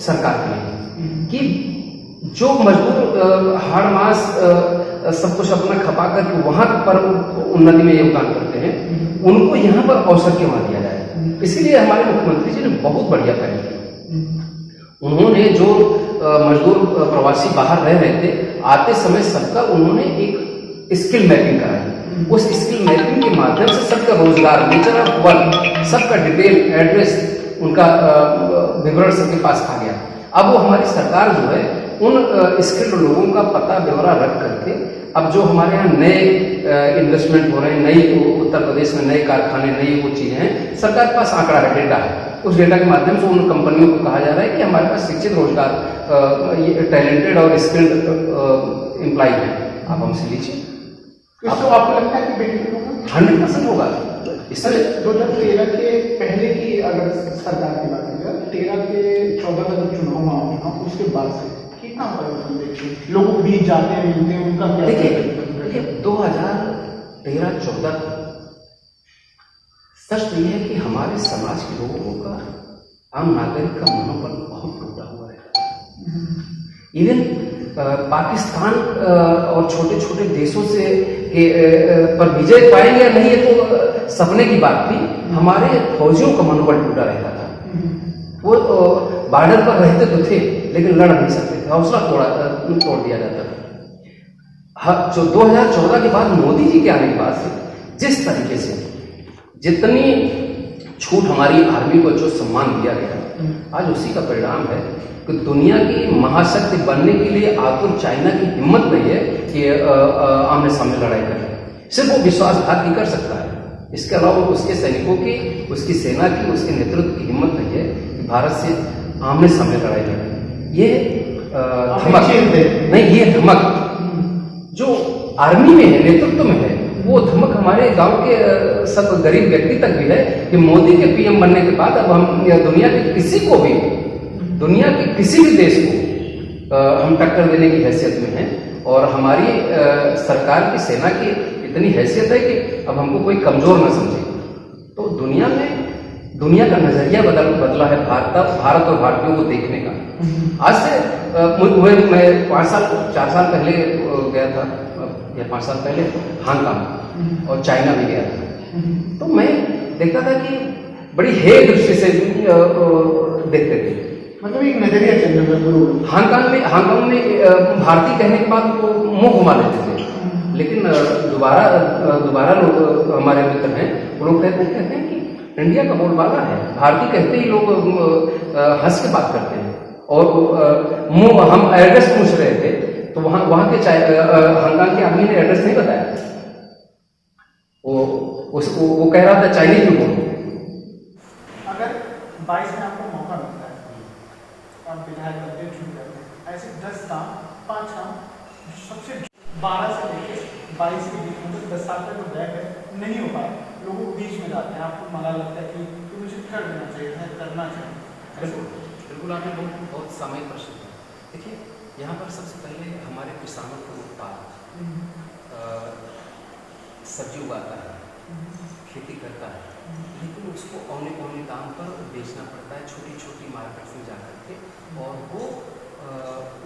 सरकार के लिए कि जो मजदूर हाड़ मास सब कुछ अपना खपा करके वहां पर उन्नति में योगदान करते हैं, उनको यहाँ पर अवसर क्यों ना दिया जाए। इसलिए हमारे मुख्यमंत्री जी ने बहुत बढ़िया पहल की। उन्होंने जो मजदूर प्रवासी बाहर रह रहे थे, आते समय सबका उन्होंने एक स्किल मैपिंग कराई। उस स्किल मैपिंग के माध्यम से सबका रोजगार, नेचर ऑफ वर्क, सबका डिटेल एड्रेस, उनका विवरण सबके पास आ गया। अब वो हमारी सरकार जो है उन स्किल्ड लोगों का पता ब्यौरा रख करके अब जो हमारे यहाँ नए इन्वेस्टमेंट हो रहे हैं, नई उत्तर प्रदेश में नए कारखाने, नई वो चीजें हैं, सरकार के पास आंकड़ा है, डेटा है। उस डेटा के माध्यम से उन कंपनियों को कहा जा रहा है कि हमारे पास शिक्षित रोजगार, टैलेंटेड और स्किल्ड एम्प्लॉय है, आप हमसे लीजिए। आपको लगता है कि बेनिफिट होगा? 100% होगा। इससे 2013 के पहले की अगर सरकार की बात करें, 13 के 14 का जब चुनाव हुआ, उसके बाद से कितना परिवर्तन देखिए, लोग बीच जाते हैं, मिलते हैं, उनका क्या? देखिए 2013-14 सच तो यह है कि हमारे समाज के लोगों का, आम नागरिक का मनोबल बहुत टूटा हुआ है। इवन पाकिस्तान और छोटे छोटे देशों से पर विजय पाएंगे या नहीं, ये तो सपने की बात थी। हमारे फौजियों का मनोबल टूटा रहता था। वो बॉर्डर पर रहते तो थे लेकिन लड़ नहीं सकते थे, हौसला तोड़ दिया जाता था। जो 2014 के बाद मोदी जी के आने के बाद से जिस तरीके से जितनी छूट हमारी आर्मी को जो सम्मान दिया गया, आज उसी का परिणाम है कि दुनिया की महाशक्ति बनने के लिए आतुर चाइना की हिम्मत नहीं है कि आमने सामने लड़ाई करे। सिर्फ वो विश्वासघात ही कर सकता है, इसके अलावा उसके सैनिकों की, उसकी सेना की, उसके नेतृत्व की हिम्मत नहीं है कि भारत से आमने सामने लड़ाई लड़े। ये धमक नहीं, ये धमक जो आर्मी में है, नेतृत्व में है, वो धमक हमारे गांव के सब गरीब व्यक्ति तक भी है कि मोदी के पीएम बनने के बाद अब हम दुनिया के किसी को भी, दुनिया के किसी भी देश को हम टक्कर देने की हैसियत में हैं और हमारी सरकार की, सेना की इतनी हैसियत है कि अब हमको कोई कमजोर न समझे। तो दुनिया में, दुनिया का नजरिया बदला है भारत और भारतीयों को देखने का। आज से मैं 4 साल पहले गया था, या 5 साल पहले हांगकांग और चाइना भी गया था। तो मैं देखता था कि बड़ी हेय दृष्टि से देखते थे, मतलब एक नजरिया चल रहा है। हांगकांग में भारतीय कहने के बाद वो मुंह घुमा लेते थे, लेकिन दोबारा लोग हमारे मित्र हैं, वो लोग कहते हैं कि इंडिया का बोलबाला है। भारतीय कहते ही लोग हंस के बात करते हैं। और हम एड्रेस पूछ रहे थे तो वहां के हांगकांग के आदमी ने एड्रेस नहीं बताया। वो कह रहा था चाइनीज में बोलो। अगर 22 में आपको मौका मिलता है, आप विधायक बनते हैं, चुन जाते हैं, ऐसे 10 काम, 5 काम सबसे 12 से लेकर 22 के बीच मतलब 10 साल तक जो बैक है नहीं हो पाए, लोगों को बीच में जाते हैं, आपको मना लगता है कि मुझे कर देना चाहिए था, करना चाहिए। बिल्कुल आपने बहुत सामयिक प्रश्न किया। देखिए, यहाँ पर सबसे पहले हमारे किसानों को उत्पाद सब्जी उगाता है, खेती करता है, लेकिन उसको औने पौने दाम पर बेचना पड़ता है छोटी छोटी मार्केट में जा कर के, और वो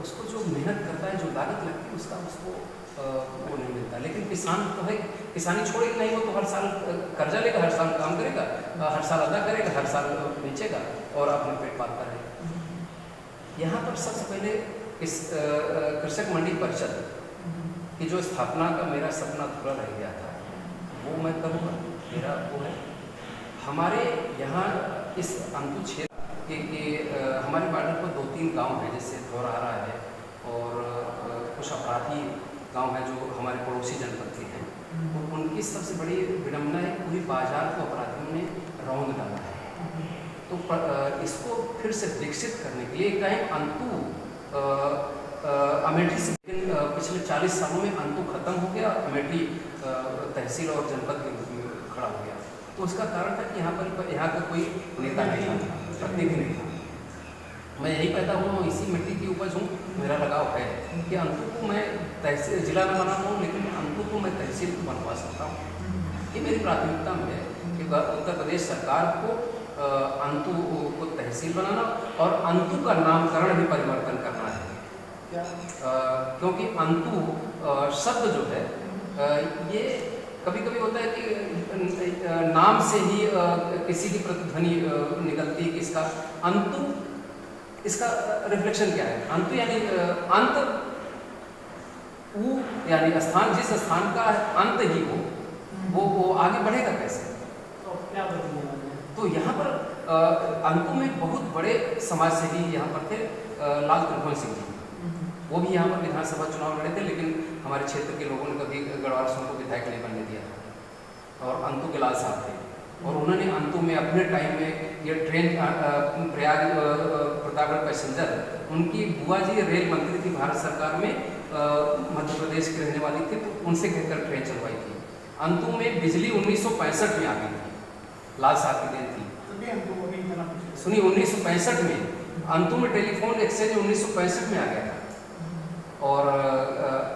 उसको जो मेहनत करता है, जो लागत लगती है उसका उसको वो नहीं मिलता। लेकिन किसान तो है, किसानी छोड़ेगा नहीं, वो तो हर साल कर्जा लेगा, हर साल काम करेगा, हर साल अदा करेगा, हर साल बेचेगा और अपना पेट पालता रहेगा। यहाँ पर सबसे पहले इस कृषक मंडी परिषद की जो स्थापना का मेरा सपना पूरा रह गया था, वो मैं करूँगा। मेरा वो है हमारे यहाँ इस अंतु क्षेत्र के हमारे बॉर्डर पर 2-3 गांव हैं, जैसे धौरहरा है और कुछ अपराधी गांव है जो हमारे पड़ोसी जनपद के हैं। और उनकी सबसे बड़ी विडम्बना है, पूरी बाजार को अपराधियों ने रौंद डाला है। तो इसको फिर से विकसित करने के लिए टाइम अंतु अमेठी से पिछले 40 सालों में अंतु खत्म हो गया, अमेठी तहसील और जनपद के रूप में खड़ा हो गया। तो उसका कारण था कि यहाँ का कोई नेता नहीं था, प्रतिनिधि नहीं था। मैं यही पैदा हुआ हूँ, इसी मिट्टी की उपज हूँ, मेरा लगाव है कि अंतु को मैं तहसील जिला में बना पाऊँ, लेकिन अंतु को मैं तहसील को बनवा सकता हूँ। ये मेरी प्राथमिकता में है कि उत्तर प्रदेश सरकार को अंतु को तहसील बनाना और अंतु का नामकरण भी परिवर्तन करना है। क्योंकि अंतु शब्द जो है ये कभी कभी होता है कि नाम से ही किसी की प्रतिध्वनि निकलती है कि इसका अंतु, इसका रिफ्लेक्शन क्या है? अंतु यानी अंत, यानी स्थान, जिस स्थान का अंत ही हो वो आगे बढ़ेगा कैसे? तो क्या बताइए? तो यहाँ पर अंतु में बहुत बड़े समाजसेवी यहाँ पर थे, लाल त्रिभुवन सिंह जी। वो भी यहाँ पर विधानसभा चुनाव लड़े थे, लेकिन हमारे क्षेत्र के लोगों ने कभी गढ़वाल सिंह को विधायक नहीं बनने दिया। और अंतु के लाल साहब थे, और उन्होंने अंतु में अपने टाइम में ये ट्रेन प्रयाग प्रतापगढ़ पैसेंजर, उनकी बुआ जी रेल मंत्री थी भारत सरकार में, मध्य प्रदेश की रहने वाली थी, तो उनसे कहकर ट्रेन चलवाई थी। अंतु में बिजली 1965 में आ गई थी, लाल साहब की देन थी। सुनिए, 1965 में अंतु में टेलीफोन एक्सचेंज 1965 में आ गया था। और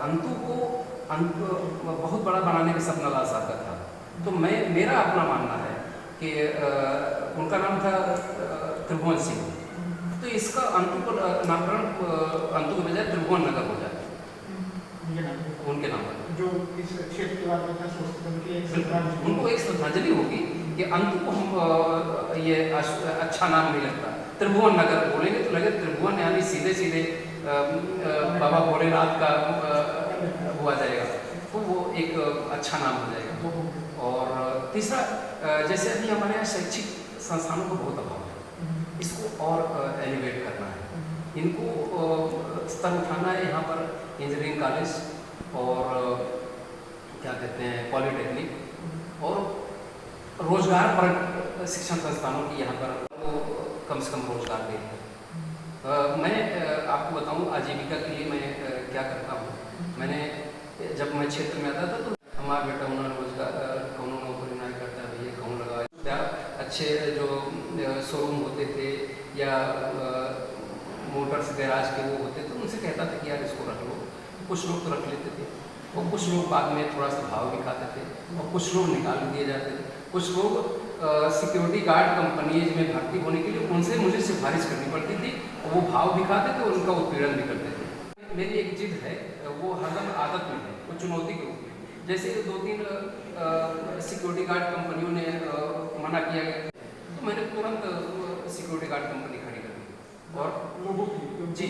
अंतु को बहुत बड़ा बनाने का सपना लाल साहब का था। तो मेरा अपना मानना है कि उनका नाम था त्रिभुवन सिंह, तो इसका अंतु को नामकरण अंतु के बजाय त्रिभुवन नगर हो जाए उनके नाम पर, जो इस क्षेत्र के बारे में उनको एक श्रद्धांजलि होगी कि अंतु को हम ये अच्छा नाम नहीं लगता। त्रिभुवन नगर बोलेंगे तो लगे त्रिभुवन, यानी सीधे सीधे बाबा भोलेनाथ का हुआ जाएगा, तो वो एक अच्छा नाम हो जाएगा। और तीसरा, जैसे अभी हमारे यहाँ शैक्षिक संस्थानों का बहुत अभाव है, इसको और एलिवेट करना है, इनको स्तर उठाना है। यहाँ पर इंजीनियरिंग कॉलेज और क्या कहते हैं पॉलिटेक्निक और रोजगार पर शिक्षण संस्थानों की यहाँ पर कम से कम रोजगार दे। मैं आपको बताऊं आजीविका के लिए मैं क्या करता हूँ। मैंने जब मैं क्षेत्र में आता था तो हमारा बेटा उन्होंने रोजगार कौनों नौकरी नहीं करता, भैया कहूँ लगा। अच्छे जो शोरूम होते थे या मोटर्स गैराज के वो होते थे, उनसे कहता था कि यार इसको रख लो। कुछ लोग तो रख लेते थे और कुछ लोग बाद में थोड़ा सा भाव भी खाते थे और कुछ लोग निकाल दिए जाते थे। कुछ लोग सिक्योरिटी गार्ड कंपनीज में भर्ती होने के लिए उनसे मुझे सिफारिश करनी पड़ती थी और वो भाव भी खाते थे और उनका उत्पीड़न भी करते थे। मेरी एक जिद है, वो हरदम आदत में है, वो चुनौती के रूप में। जैसे 2-3 सिक्योरिटी गार्ड कंपनियों ने मना किया गया तो मैंने तुरंत सिक्योरिटी गार्ड कंपनी खड़ी कर दी और लोगों की जी।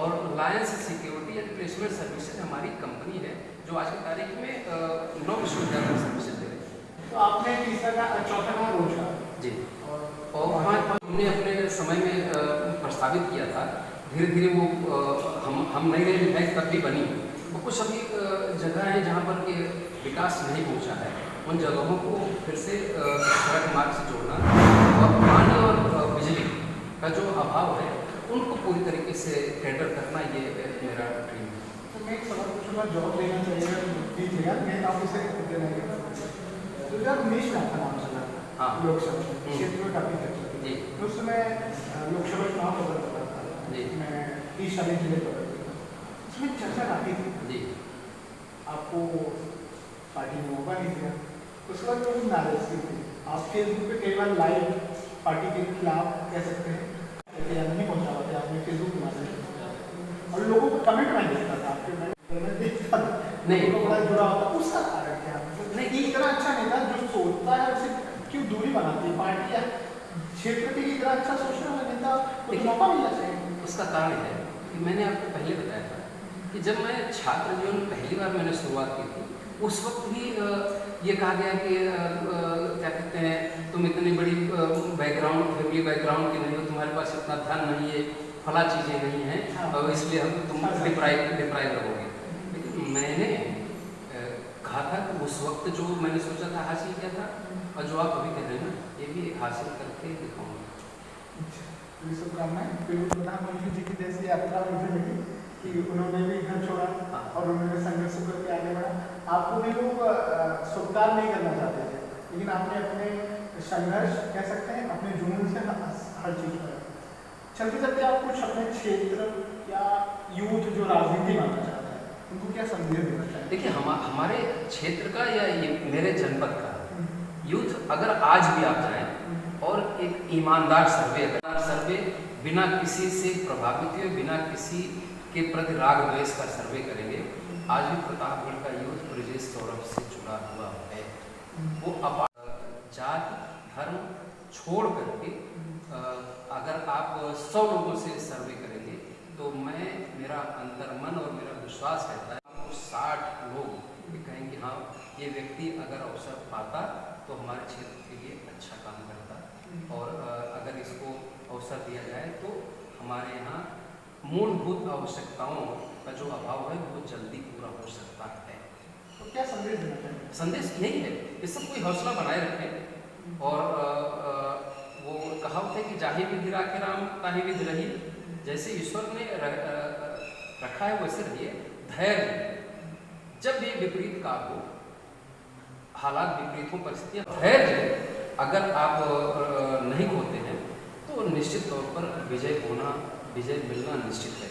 और Lions security and placement services हमारी कंपनी है जो आज की तारीख में 9 विश्वविद्यालय सर्विसेज दे रही है। तो आपने तीसरा का चौथा का रोजगार, जी। और और हमने अपने समय में प्रस्तावित किया था, धीरे धीरे वो हम नई नई विधायक तब भी बनी, तो कुछ अभी जगह हैं जहाँ पर कि विकास नहीं पहुँचा है, उन जगहों को फिर से सड़क मार्ग से जोड़ना और पानी और बिजली का जो अभाव है उनको पूरी तरीके से कैटर करना, ये मेरा ड्रीम है। तो मैं एक सवाल पूछूंगा, जॉब लेना चाहिए मैं आप उसे देना है तो जब उमेश नाथ का नाम चला हाँ। लोकसभा क्षेत्र में काफ़ी चर्चा जी। थी, तो उस समय लोकसभा चुनाव पकड़ पड़ा था जी। मैं 30 साल जिले पकड़ था, उसमें चर्चा काफ़ी थी जी। आपको पार्टी ने मौका नहीं दिया, उसके बाद लोग नाराजगी थी, आप फेसबुक पे कई बार लाइव पार्टी के खिलाफ कह सकते हैं नहीं पहुँचा पाते, आपने फेसबुक के माध्यम से और लोगों को कमेंट में देखता था आपके, मैं देखता था नहीं। लोगों को बड़ा जुड़ा होता, उसका कारण क्या नहीं कि इतना अच्छा नेता जो सोचता है उसे क्यों दूरी बनाती है पार्टी या क्षेत्र के लिए इतना अच्छा सोचने वाला नेता को मौका मिलना चाहिए? उसका कारण है कि मैंने आपको पहले बताया था कि जब मैं छात्र जीवन में पहली बार मैंने शुरुआत की थी, उस वक्त भी ये कहा गया कि क्या कहते हैं, तुम इतनी बड़ी बैकग्राउंड फैमिली बैकग्राउंड की नहीं हो, तुम्हारे पास इतना धन नहीं है, फला चीज़ें नहीं हैं, और इसलिए हम तुम डिप्राइव रहोगे। लेकिन मैंने कहा था कि उस वक्त जो मैंने सोचा था हासिल किया था, और जो आप अभी कह रहे हैं ना, ये भी हासिल करके दिखाऊंगा। शुभकामनाएं। प्रधानमंत्री जी की जैसी यात्रा मुझे लगी कि उन्होंने भी घर छोड़ा और उन्होंने संघर्ष करके आगे बढ़ा। आपको भी लोग स्वीकार नहीं करना चाहते थे, लेकिन आपने अपने संघर्ष कह सकते हैं अपने जुनून से हर चीज़ पर चलते चलते आप कुछ अपने क्षेत्र या यूथ जो राजनीति मानना चाहता है उनको क्या संदेश देना चाहते हैं? देखिए, हमारे क्षेत्र का या ये मेरे जनपद का यूथ अगर आज भी आप जाएं और एक ईमानदार सर्वे बिना किसी से प्रभावित हुए, बिना किसी के प्रति राग द्वेष का सर्वे करेंगे, आज भी प्रतापगढ़ का यूथ ब्रजेश सौरभ से जुड़ा हुआ है। वो जाति धर्म छोड़ करके अगर आप 100 लोगों से सर्वे करेंगे तो मेरा अंतर्मन और मेरा विश्वास कहता है आपको 60 लोग ये कहेंगे हाँ, ये व्यक्ति अगर अवसर पाता तो हमारे क्षेत्र के लिए अच्छा काम करता, और अगर इसको अवसर दिया जाए तो हमारे यहाँ मूलभूत आवश्यकताओं का जो अभाव है वो जल्दी पूरा हो सकता है। तो क्या संदेश देना चाहिए? संदेश यही है कि सब कोई हौसला बनाए रखें, और वो कहावत है कि जाहि विधि राखे राम ताहि विधि रही, जैसे ईश्वर ने रखा है वैसे रहिए, धैर्य। जब ये विपरीत काल हो, हालात विपरीत हो, परिस्थितियाँ, धैर्य अगर आप नहीं खोते हैं तो निश्चित तौर पर विजय मिलना निश्चित है।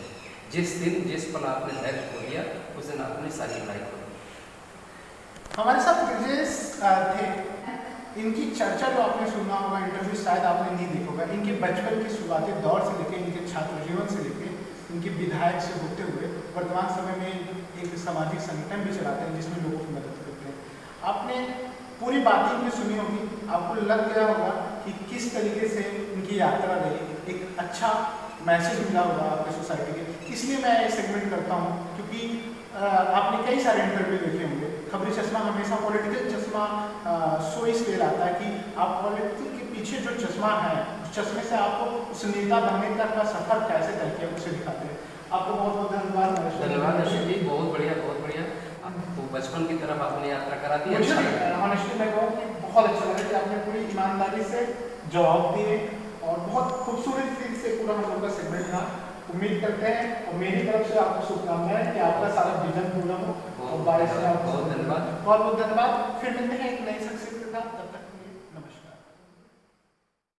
जिस पल आपने धैर्य खो दिया उस दिन आपने सारी लड़ाई खो दी। हमारे साथ ब्रजेश थे, इनकी चर्चा जो आपने सुना होगा, इंटरव्यू शायद आपने नहीं देखा होगा, इनके बचपन के शुरुआती दौर से लेकर इनके छात्र जीवन से लेकर इनके विधायक से होते हुए वर्तमान समय में एक सामाजिक संगठन भी चलाते हैं जिसमें लोगों की मदद करते हैं। आपने पूरी बात इनकी सुनी होगी, आपको लग गया होगा कि किस तरीके से इनकी यात्रा रही, एक अच्छा मैसेज मिला होगा आपके सोसाइटी के। इसलिए मैं ये सेगमेंट करता हूँ क्योंकि आपने कई सारे इंटरव्यू देखे होंगे। खबरी चश्मा हमेशा पॉलिटिकल चश्मा सो इसलिए लाता है कि आप पॉलिटिक्स के पीछे जो चश्मा है, चश्मे से आपको उस नेता बनने का सफर कैसे तय किया उसे दिखाते हैं। आपको बहुत बहुत धन्यवाद। धन्यवाद जी, बहुत बढ़िया बहुत बढ़िया। तो बचपन की तरफ आपने यात्रा करा दी। ऑनेस्टली मैं कहूँ कि बहुत अच्छा लगा कि आपने पूरी ईमानदारी से जवाब दिए और बहुत खूबसूरती से पूरा हम लोग का सेगमेंट था। उम्मीद करते हैं और मेरी तरफ से आपको शुभकामनाएं कि आपका सारा विजन पूरा हो। और बहुत धन्यवाद। बहुत बहुत धन्यवाद। फिर मिलते हैं एक नई शख्सियत के साथ, तब तक